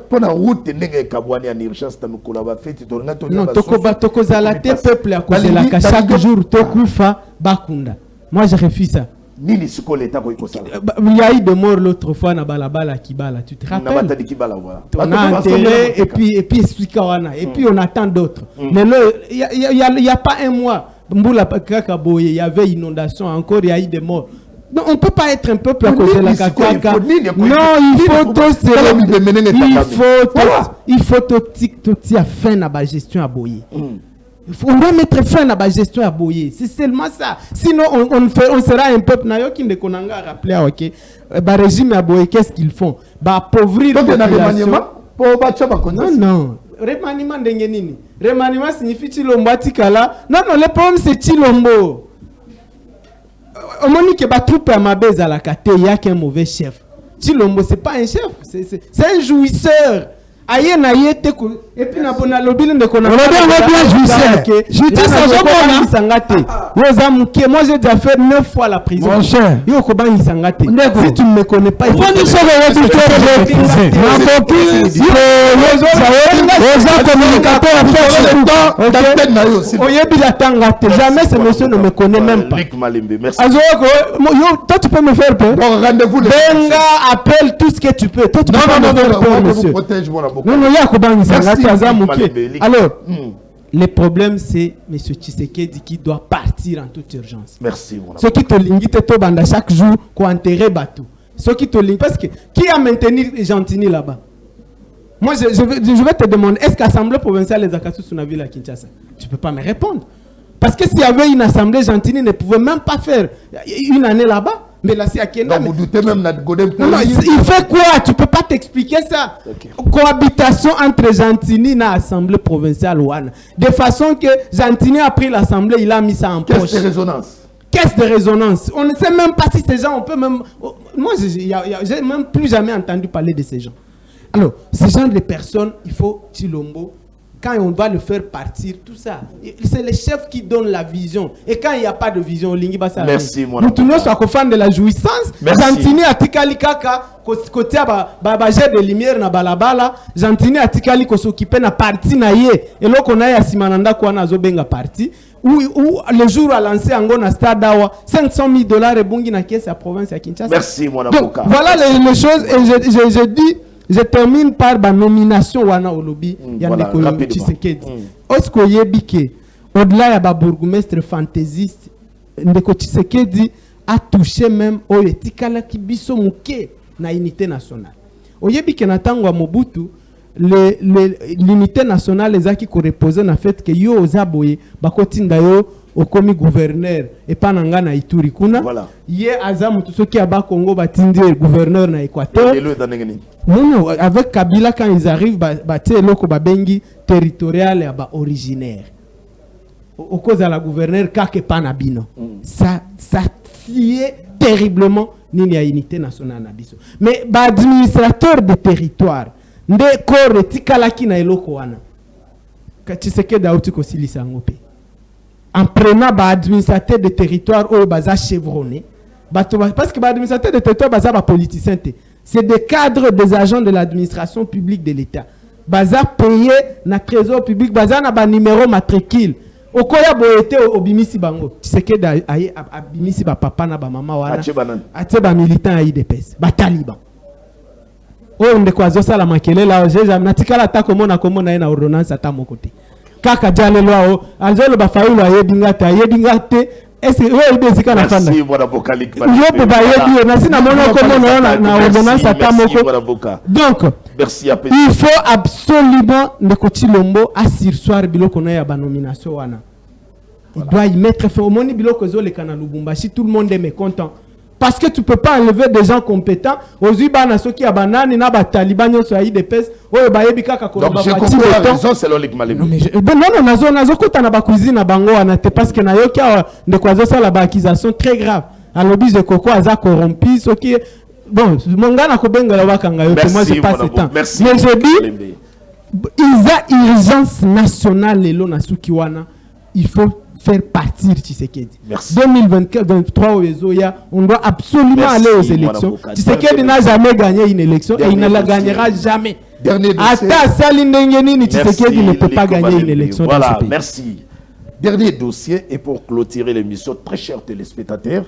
Pona route ndenge kabwani en urgence ta mukula ba fete to ngato non toko zala te peuple à cause de la chaque jour tokufa bakunda. Moi je refuse ça. Nini siko l'état ko ikosala. Il y a eu des morts l'autre fois na balabala Kibala, tu te rappelles? Na batali Kibala voilà. On a enterré et puis Swikawana et puis on attend d'autres. Mais il y a pas un mois Mboula Kakaboye, il y avait inondation encore, il y a eu des morts. Non, on ne peut pas être un peuple à cause de la caca. Non, il faut tout fin à la gestion à Boye. On doit mettre fin à la gestion à Boye. C'est seulement ça. Sinon, on sera un peuple qui ne connaît pas rappeler ok. Bah régime à Boye, qu'est-ce qu'ils font? Bah appauvrir la population. Non. Remaniement d'engenini. Remaniement signifie Chilombo atikala. Non, le problème c'est Chilombo. On m'a dit que les troupes à ma base à la kate, il y a qu'un mauvais chef. Chilombo, c'est pas un chef, c'est un jouisseur. Aïe na yete et puis na bona lobile de kona. On a bien jouisseur. Je dis ça je sangate. Moi j'ai déjà fait 9 fois la prison. Mon cher. Yo ko ba sangate. Si tu ne me connais pas, il faut nous sauver le communicateur à faire le temps. Oyebi la tangate. Jamais ce monsieur ne me connaît même pas. Merci. Toi tu peux me faire peur. Bon, rendez-vous. Benga appelle tout ce que tu peux. Toi tu peux me faire peur monsieur. Non, non, il y a alors, le problème, c'est M. Tshisekedi qui doit partir en toute urgence. Merci. Ce qui te ligne, chaque jour, qu'on enterre Batou. Ce qui te ligne, parce que qui a maintenu Gentini là-bas? Moi, je vais te demander, est-ce qu'Assemblée provinciale les Akassou sur la ville à Kinshasa? Tu ne peux pas me répondre. Parce que s'il y avait une assemblée, Gentini ne pouvait même pas faire une année là-bas. Mais là, c'est à Kenya. Vous doutez même de Godem. Non, il fait quoi? Tu ne peux pas t'expliquer ça. Okay. Cohabitation entre Gentini et l'Assemblée provinciale. De façon que Gentini a pris l'Assemblée, il a mis ça en poche. Caisse de résonance. Caisse de résonance. On ne sait même pas si ces gens, on peut même... Moi, je n'ai même plus jamais entendu parler de ces gens. Alors, ce genre de personnes, il faut Chilombo. Quand on va le faire partir, tout ça, c'est le chef qui donne la vision. Et quand il n'y a pas de vision, merci, mon nous tournons sur le fan de la jouissance. Gentini a tikali kaka, côté babajet de lumière na balabala. Gentini a tikali ko s'occuper na parti na ye. Et là qu'on a ya simananda kwa na zobenga parti. Où le jour a lancé en na stade d'awa $500 000 et bungi na caisse à province à Kinshasa. Merci, mon avocat. Voilà les choses. Et je dis. Je termine par ma nomination wana olobi Yandeko Tshisekedi. Osko yebike au-delà ya ba bourgmestre fantaisiste Ndeko Tshisekedi a touché même oyo etikala kibiso muke na unité nationale. Oyebike na tango Mobutu l'unité nationale ezaki ko reposer na fait que yo ozaboye bakotinda yo okomi gouverneur et pas nanga na Ituri kuna voilà. Ye azamu tusoki aba Congo batindi gouverneur na Équateur. Non, avec Kabila quand ils arrivent batie loko babengi territorial ya ba originaire. Au cause à la gouverneur kake panabino. Ça tient terriblement nini ya unité nationale na biso. Mais ba administrateur de territoire nde corps etikalaki na eloko wana. Tshisekedi auti ko silisa ngope. En prenant l'administrateur de territoire ou baza chevronné, parce que l'administrateur de territoire baza ba politicien, c'est des cadres des agents de l'administration publique de l'État. Baza payé na trésor public, baza na ba numéro matricule. Okoya boyete obimisi bango. Tu sais que abimisi ba papa na ba mama wana. Atie ba militant IDPS, ba taliban. Oh ndeko azosa la makele la ojeja natikala ta komona komona na ordonnance ata mokote. Kaka jale loa anjelo ba faulu ayebingate est-ce que bezika na fanda merci voilà vocalique yo ba yebi na sina mono komona na ordonnance ata moko donc merci il faut absolument ndeko Tshilombo assursoir biloko na ya ba nomination wana il doit y mettre fin au moni biloko zo le kana Lubumbashi tout le monde est mécontent. Parce que tu ne peux pas enlever des gens compétents. Donc j'ai compris la raison selon les Malais. Non, non, cuisine parce que na des accusations très graves. Alors de Koko a corrompu ce qui bon, mon gars n'a pas moi je passe le temps. Mais je dis il y a urgence nationale il faut faire partir Tshisekedi. 2024-2023 on doit absolument aller aux élections. Tshisekedi n'a jamais gagné une élection et il ne la gagnera jamais. Ata Salindengeni Tshisekedi ne peut pas gagner une élection. Voilà, merci. Dernier dossier et pour clôturer l'émission, très chers téléspectateurs,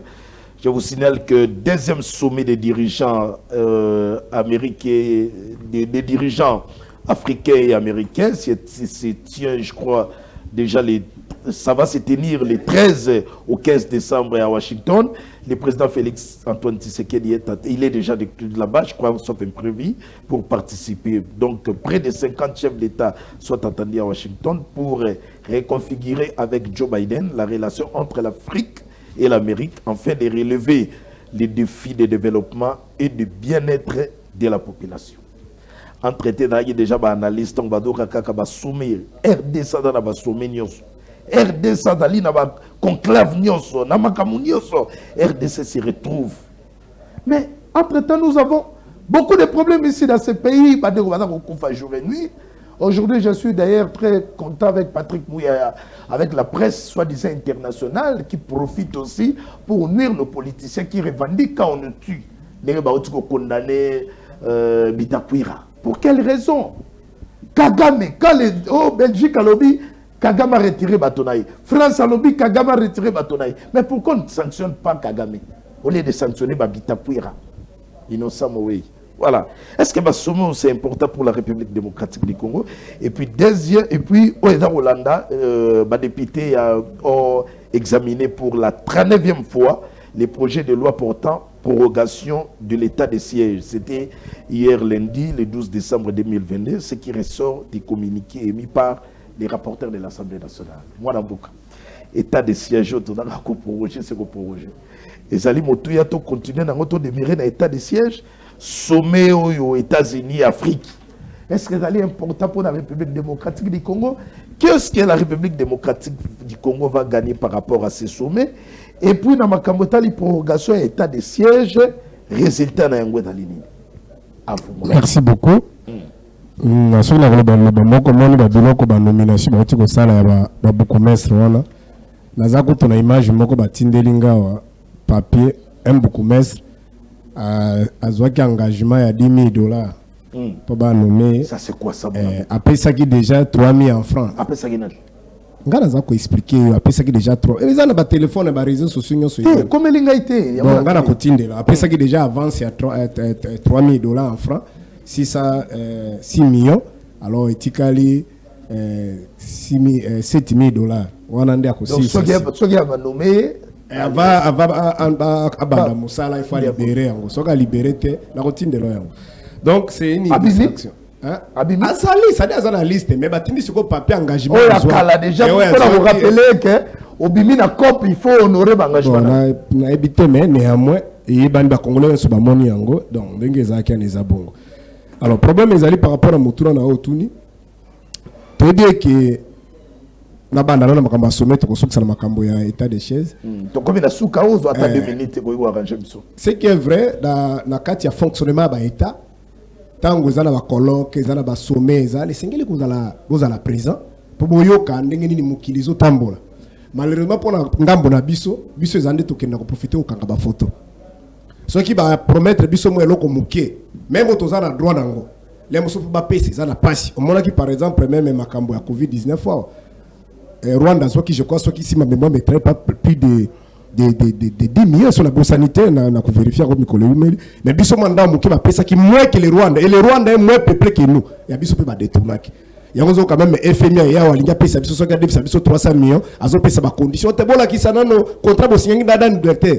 je vous signale que deuxième sommet des dirigeants américains, des dirigeants africains et américains, c'est tient, je crois, déjà ça va se tenir les 13 au 15 décembre à Washington. Le président Félix Antoine Tshisekedi il est déjà là-bas, je crois, sauf imprévu, pour participer. Donc, près de 50 chefs d'État sont attendus à Washington pour reconfigurer avec Joe Biden la relation entre l'Afrique et l'Amérique, afin de relever les défis de développement et de bien-être de la population. En traité déjà analyste, on va dire que soumettre RDC dans la sommet RDC dans la conclave nyoso, na makamu nyoso, RDC se retrouve. Mais entre-temps, nous avons beaucoup de problèmes ici dans ce pays. Jour et nuit. Aujourd'hui, je suis d'ailleurs très content avec Patrick Mouya, avec la presse soi-disant internationale qui profite aussi pour nuire nos politiciens qui revendiquent quand on nous tue. Les condamnés Bitakwira. Pour quelle raison? Kagame, quand les Belgique a lobby, Kagame a retiré Batonaï. France a lobby, Kagame a retiré Batonaï. Mais pourquoi on ne sanctionne pas Kagame au lieu de sanctionner Bitakwira? Innocent Moué. Voilà. Est-ce que Bassomo c'est important pour la République démocratique du Congo? Et puis deuxième, et puis Hollanda, député a examiné pour la 39e fois les projets de loi portant prorogation de l'état de siège. C'était hier lundi, le 12 décembre 2022, ce qui ressort des communiqués émis par les rapporteurs de l'Assemblée nationale. Moi, dans beaucoup, état de siège, on a prorogé, c'est qu'on prorogé. Et Zali Motouya to continue dans notre demeurer dans l'état de siège, sommet aux États-Unis, Afrique. Est-ce que c'est important pour la République démocratique du Congo? Qu'est-ce que la République démocratique du Congo va gagner par rapport à ces sommets? Et puis, dans ma camotali prorogation et état de siège, résultat dans un ligne. Merci beaucoup. Sur la nomination, na image moko batindelinga wa papier un beaucoup mestre azwaki engagement ya $10,000 pour ba nommer. Ça c'est quoi ça? Après ça qui déjà 3,000 en francs. Après ça qui n'a. Ngana za ko expliquer après ça qui déjà 3. Et ça na ba téléphone ba réseaux sociaux nyonso. Comme linga été. Donc ngana ko tindela. Après ça qui déjà avance ya $3,000 en francs. Si ça 6 millions alors etikali $7,000. Donc ce qui a nommé abanda musala il faut libérer yango soka libérer te na kotindelo yango. Donc c'est une distraction. Hein? Azali ça dit azana liste mais batindi siko papier engagement. Oh ya kala déjà pour vous rappeler que obimi na COP il faut honorer l'engagement. Na éviter mais néanmoins et bandi ba congolais so ba moni yango donc ndenge ezaki aneza bongo. Alors problème ezali par rapport à mutura na otuni. To dire que na banda na makambo sommet ko sukisa na makambo ya état de chaise. Donc comme na suka ozo ata 2 minutes ko arranger biso. Ce qui est vrai na kati ya fonctionnement ba état tango ezana ba colloque ezana ba sommet ezana sengeli kozala présent pour boyoka ndenge nini mukilizo tambola. Malheureusement pour ngambo na biso ezande tokenda ko profiter okanga ba photo. Ce qui va promettre biso mo eloko muke même tozana droit nango. Les mosso ba pesi ezana passe. Au moment qui par exemple même makambo ya COVID-19 Rwanda, soit qui je crois, soit qui si ma mémoire ne traite pas plus de 10 millions sur la bourse sanitaire, on a vérifié comme Nicolas Oumeli. Mais biso mandat mouki va payer ça qui moins que les Rwandais. Et les Rwandais est moins peuplé que nous. Il y a biso peut pas détourner. Il y a quand même FMI, il y a Walinga paye ça biso 300 millions. Azo paye ça ba condition. Te bon là qui ça non contrat bo signé dans une directeur.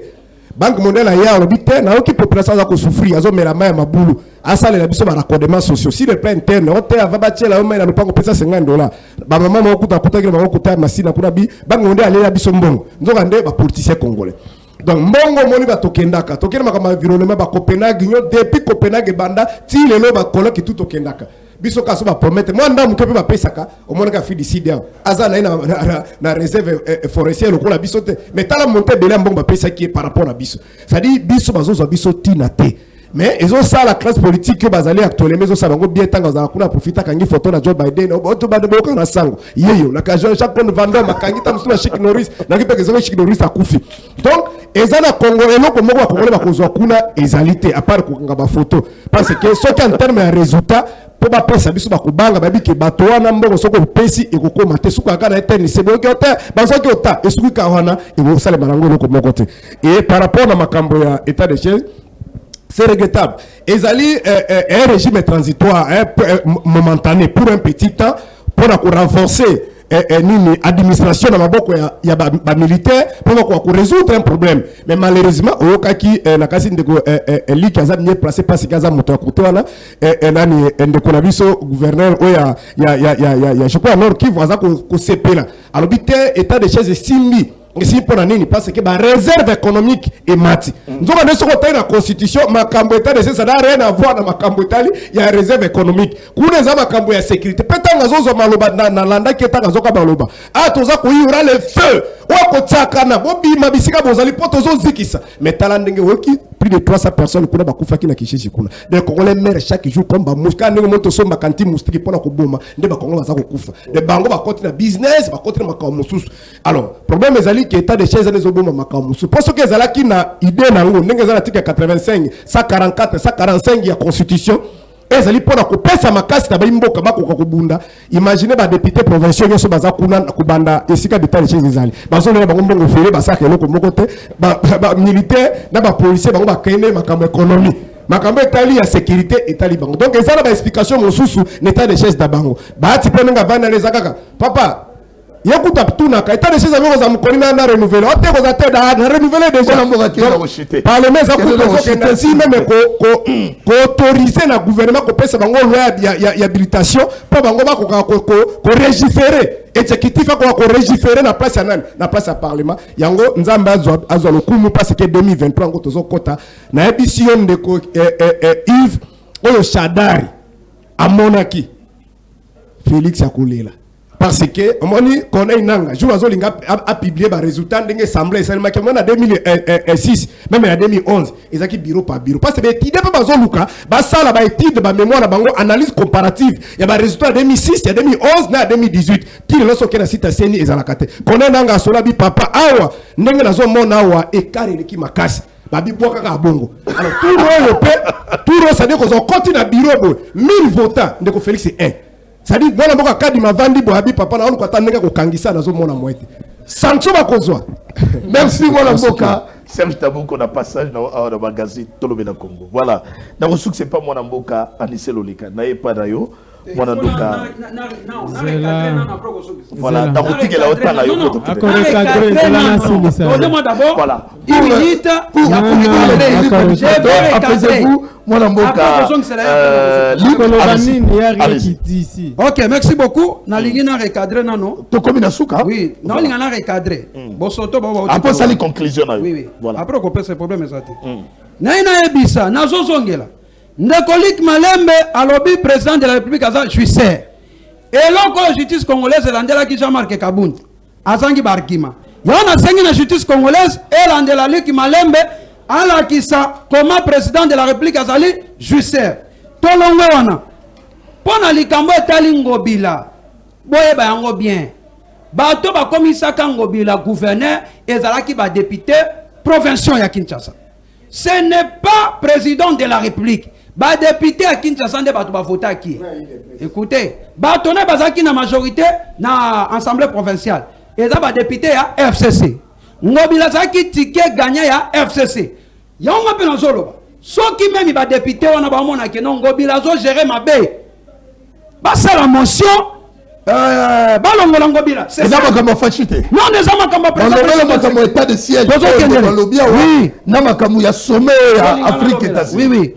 Banque mondiale ya robité na oki population za ko souffrir azo mela maya mabulu asale la biso ba raccordement sociaux si le plan interne on te ava batie la maya na lupango pesa $50 ba mama mo kuta que ba kuta masina kuna bi banque mondiale ale la biso mbongo nzoka nde ba politicien congolais donc mbongo moni ba tokendaka makama environnement ba Copenhague nyo depuis Copenhague banda ti lelo ba colloque tout tokendaka biso kaso ba promettre moi ndamu kepe ba pesaka au moins ka fi décider azana na réserve forestière lokola biso te mais tala monter belé mbongo ba pesa qui par rapport à biso ça dit biso bazo biso tinate mais ils ont ça la classe politique que bazali actuellement ils ont ça bango bien tanga za kuna profiter kangi photo na Joe Biden oto ba de boka na sango yeyo na ka Jean-Jacques Vando makangi ta musula Chic Norris na kipe kezo Chic Norris akufi donc ezana Congo eloko moko ba Congolais ba kozwa kuna ezalité à part ko ngaba photo parce que ce qui en terme de résultat pour ba pesa biso ba kubanga ba biki bato wana mbongo soko pesi ekokoma te suka kana eteni c'est bon que ota bazoki ota esuki ka wana eko sale barango loko moko te et par rapport na makambo ya état de siège c'est regrettable. Ezali un régime transitoire momentané pour un petit temps pour renforcer l'administration dans maboko ya ba militaire pour résoudre un problème. Mais malheureusement au cas qui na kasi ndeko li kaza bien placé parce kaza moto à côté wana nani ndeko na biso gouverneur o ya je crois nord qui voit ça ko sepela. Alors bité état de chaise simbi si pour nini parce que ba réserve économique et mati nzoka neso ko na constitution makambo état de ça n'a rien à voir na makambo itali ya réserve économique kuna za makambo ya sécurité petanga zozo maloba na landa ketanga zoka maloba toza ko yura le feu wa ko tsakana bobi mabisika bozali poto zo zikisa mais talandenge woki plus de 300 personnes kuna bakufaki na kishishi kuna de Congolais meurent chaque jour comme ba muska ndenge moto somba kanti mustiki pona ko boma nde ba Congolais baza ko kufa de bango ba continue business ba continue makambo mususu alors problème ezali que état de chaise les oboma makambo mususu parce que ezalaki na idée nango ndenge ezala article 85 144 145 ya constitution ezali pona ko pesa makasi na baimboka bakoka kubunda imaginez ba député provinciaux nyoso baza kuna kubanda esika d'état de chaise ezali bazo na bango mbongo fere basaka eloko moko te ba militaire na ba policier bango ba kende makambo économie makambo etali ya sécurité etali bango donc eza na ba explication mosusu n'état de chaise da bango baati pe nga vana les kaka papa yakuta tunaka état de chaise bango za mukoni na renouveler ote ko za te da renouveler déjà parlement za ko si même ko autoriser na gouvernement ko pesa bango loi ya habilitation pa bango ba ko légiférer exécutif ko légiférer na place ya na place ya parlement yango nzamba azwa lokumu parce que 2023 ngo tozo kota na édition de ko Yves oyo Shadari amonaki Félix Akolela parce que omoni connaît nanga jour azolinga a publié ba résultat ndenge assemblée seulement que en 2006 même en 2011 ezaki bureau par bureau parce que étude pas bazoluka ba sala ba étude ba mémoire na bango analyse comparative ya ba résultat 2006 ya 2011 na 2018 qui le soki na site seni ezalaka te connaît nanga sola bi papa awa ndenge nazo mona awa ekare leki makasi babi boka ka bongo alors tout le monde tout le ça dit qu'on continue na bureau 1000 votants ndeko Félix 1 ça dit voilà boka kadi mavandi boabi papa na on ko tandeka ko kangisa nazo mona moite sancho bakozwa merci voilà boka Serge Tabouko na passage na magazine Tolobe na Congo voilà na reçu que c'est pas moi na boka Anissé Lolika na pas d'ailleurs mwana ndoka voilà na boutique la autant na yo voilà mwana mboka ok merci beaucoup na lingi na recadrer nano to komi na suka oui na lingi na recadrer bosoto baba après ça les conclusions na yo oui voilà après ko pese problème ezate na ina ebisa na zozongela Ndekolik Malembe alobi président de la République aza justice et loko justice congolaise landela ki Jean-Marc Kabundi azangi barkima yana sengi na justice congolaise et landela Luc Malembe ala kisa comment président de la République azali justice tolongwe wana pona likambo etali ngobila boye ba yango bien bato ba komisa ka ngobila gouverneur ezalaki ba député provincial ya Kinshasa ce n'est pas président de la République. Ba député à Kinshasa de bato ba vota qui. Écoutez, ba toné bazaki na majorité na assemblée provinciale. Et ça ba député à FCC. Ngobila zaki ticket gagné à FCC. Ya on appelle en solo. So qui même ba député on a ba mona que non ngobila zo gérer ma bé. Ba ça la motion balongola ngobila. C'est ça comme fachité. Non des ama comme président comme état de siège. Oui. Na makamu ya sommet Afrique États-Unis. Oui oui.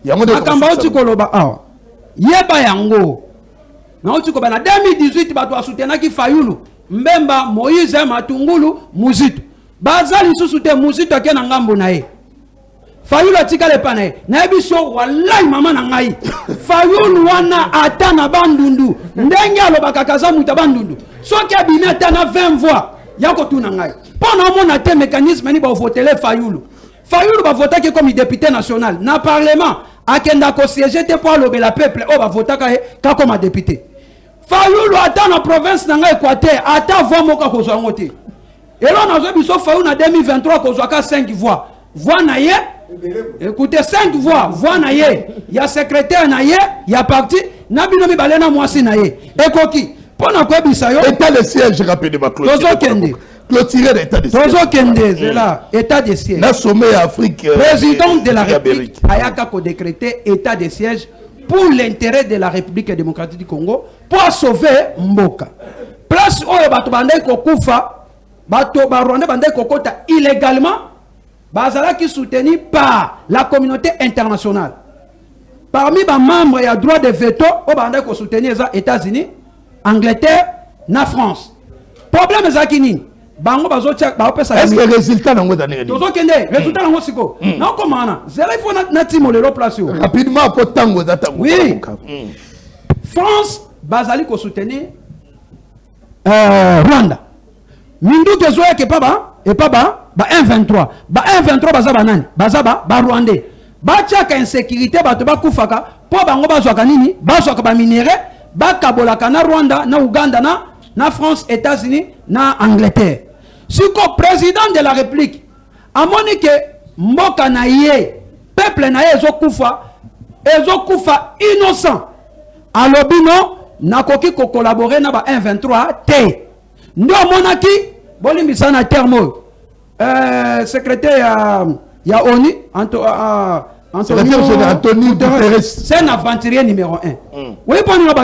Makamba oti koloba awa yeba yango na oti ko bana 2018 bato asutenaki Fayulu Mbemba Moïse Matungulu Muzitu bazali susute Muzitu akena ngambo na ye Fayulu atika le pane na ebiso wallahi mama na ngai Fayulu wana ata na bandundu ndenge alobaka kaza muta bandundu soki abimi ata na 20 voix yako tuna ngai pona mona te mécanisme ni ba voter Fayulu Fayulu va voter comme député national. Na parlement, akenda ko siéger te pour le peuple, on va voter comme député. Fayulu attend la province dans l'Équateur, attend voir mon cas qu'on ngote. Et là on a vu sauf Fayulu en 2023 qu'on soit 5 voix. Voix naie. Écoutez 5 voix, voix naie. Il y a secrétaire naie, il y a parti, na binomi balena mwasi naie. Et koki. Pona ko bisayo. État de siège rapidement clôturé. Clôturer l'état de siège. Tozo Kende, c'est là, état de siège. La sommet Afrique. Président de la République, Ayaka ko décrété état de siège pour l'intérêt de la République démocratique du Congo, pour sauver Mboka. Place où bato bandai ko kufa, bato ba Rwanda bandai ko kota illégalement, bazala qui soutenu par la communauté internationale. Parmi les membres, il y a droit de veto, au bandai ko soutenu les États-Unis, Angleterre, na France. Problème est bango bazotia ba opesa est-ce que résultat nango danere tozo kende résultat nango siko na komana zela il faut na timo le place rapidement ko tango data oui France bazali ko soutenir Rwanda mindu kezo yake paba et paba ba 123 ba 123 bazaba nani bazaba ba Rwandais ba chaka insécurité bato ba kufaka po bango bazwaka nini bazwaka ba minéraux ba kabolaka na Rwanda na Uganda na France États-Unis na Angleterre. Si le président de la République a monique mboka na ye peuple na ye ezokufa innocent alobino nakoki ko collaborer na ba 123 te ndo monaki bolimbisa na termo secrétaire ya ONU C'est un aventurier numéro 1. Oui,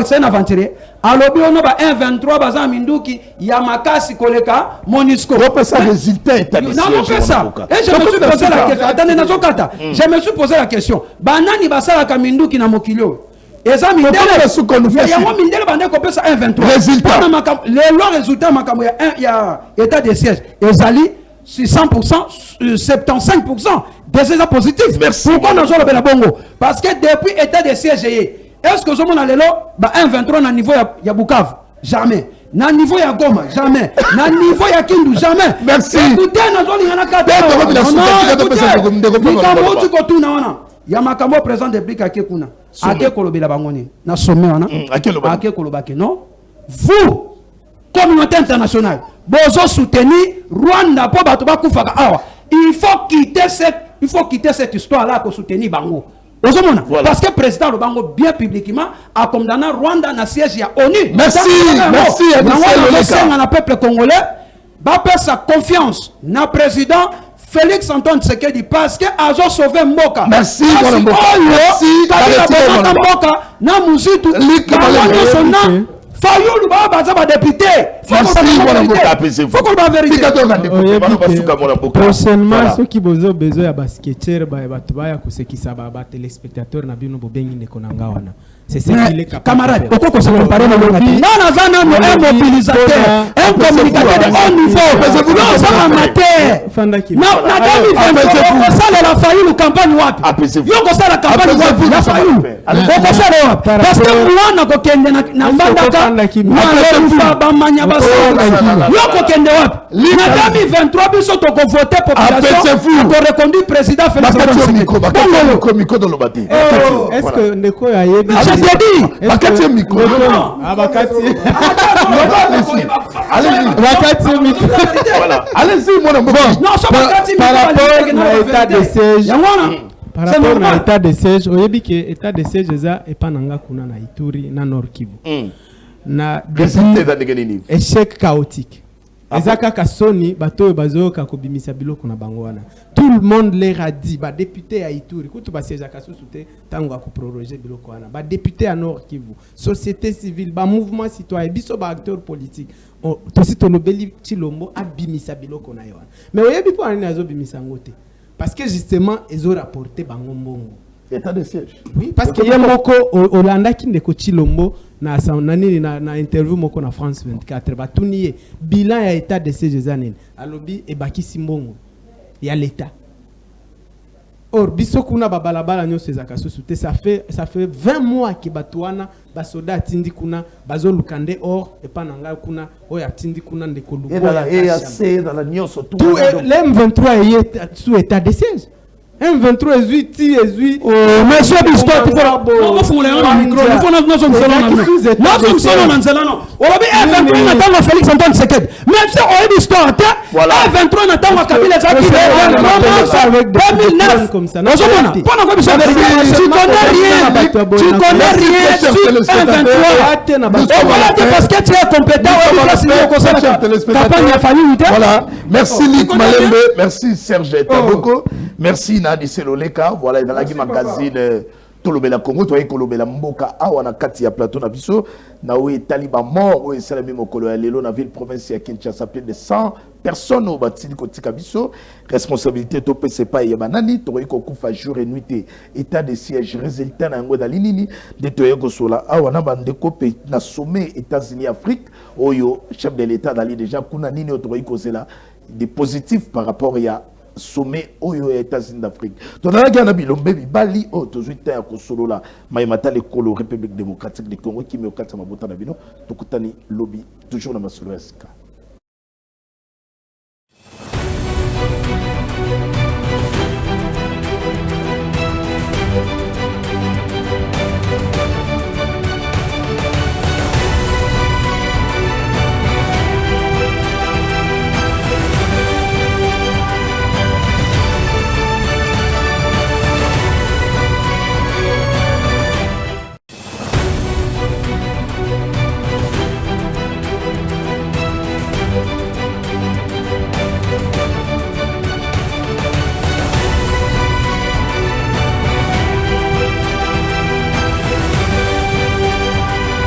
c'est un aventurier. Alors, on a un 23 bazan minduki Yamakasi koleka Monisco. On ça résultat état de siège. Non, on ça. Et je me suis posé la question. Attendez, Nazokata. Je me suis posé la question. Banani basala kaminduki na mokilio. Et ça, Mindele, il y a un Mindele bandé qu'on peut ça un 23. Résultat. Le résultat, il y a état de siège. Et Zali, c'est 100%, 75% des états positifs. Merci. Pourquoi nous avons le bongo? Parce que depuis l'état de siège, est-ce que nous avons un 23 à niveau de Bukavu? Jamais. Na niveau ya Goma, jamais. Na niveau ya Kindu, jamais. Merci. Écoutez, nous avons il y a un président de Blika Kekuna. Ake kolobela bangoni. Na sommet wana. Ake kolobake non. Vous, communauté internationale, bozo soutenir Rwanda pour batuba kufaka awa. Il faut quitter cette histoire là pour soutenir Bango. Voilà. Parce que le président de Bango bien publiquement a condamné Rwanda na siège ya ONU. Merci. Merci. Merci à peuple congolais. Ba faire sa confiance na président Félix Antoine Tshisekedi parce que Azo sauvé Mboka. Merci. Merci. Mboka na muzitu. Fayoulou ba député. Faut qu'on va vérifier. Prochainement, ceux qui ont besoin de basketter, ba téléspectateurs na bino bobengi ne konanga wana. C'est ce qu'il est capable. Camarade, pourquoi se comparer na Longati? Non, un mobilisateur, un communicateur de haut niveau. Non, ça amateur. Non, ça la Fayoulou campagne wapi? Yoko ça la campagne wapi? La Fayoulou. Yoko ça la wapi? Parce que moi na kokende na mbandaka. Yoko kende wapi? Na 2023 biso to ko voter population pour reconduire président Félix Antoine. Est-ce que ndeko ya yebi? J'ai dit. Bakati micro. Allez-y, mon bon. Par rapport à l'état de siège. Par rapport à l'état de siège, oyebi ke état de siège eza epananga kuna na Ituri na Nord Kivu. Na échec chaotique. Ezaka kasoni bato bazoka kobimisa biloko na bango wana. Tout le monde leur a dit ba député à Ituri kutu ba siège akasusuté tango ko proroger biloko wana. Ba député à Nord Kivu, société civile, ba mouvement citoyen, biso ba acteur politique. Tosi tonobeli Chilombo abimisa biloko na wana. Mais oyebi po ani azo bimisa ngote. Parce que justement ils ont rapporté bango mbongo. État de siège. Oui, parce que yemoko Olanda ki ndeko Chilombo na interview moko na France 24 batuniye bilan ya état de siège zanene alobi ebaki simbongo ya l'état. Or biso kuna babalabala nyo sezaka susute ça fait 20 mois que batwana basoda tindi kuna bazo lukande or epananga kuna oya tindi kuna ndeko lubo et dans la EAC dans la nyoso tout l'M23 est sous état de siège. M23 18 monsieur Biscotte pour non faut le micro il faut nous sommes dans non obi M23 n'attend Félix Antoine Tshisekedi même si on est histoire M23 n'attend Kabila Zaki avec 2009 comme ça non pendant que tu connais rien sur M23 parce que tu es compétent voilà merci Nick Malembe merci Serge Taboko merci Nadi Seloleka, voilà, dans la magazine Tolobela Congo, tu vois, Kolobela Mboka, Awana Kati ya plateau na biso, na où est Taliban mort, où est Salami Mokolo ya Lelo, na ville province ya Kinshasa, plus de 100 personnes au bâti Kotika biso, responsabilité topé c'est pas Yabanani, tu vois, Kokufa jour et nuit, état de siège, résultat na ngo dalinini, de Toyoko Sola, Awana Bandeko, na sommet États-Unis Afrique, Oyo, chef de l'État d'Ali déjà, Kuna Nini, Otoyoko Zela, des positifs par rapport à sommet aux États-Unis d'Afrique. Donc, on a gagné le Bali, toujours à Kosolola, Maïmata, le Colo, République démocratique du Congo, qui me au 4 Mabota Nabino, Tokutani, lobby, toujours dans ma solo SK.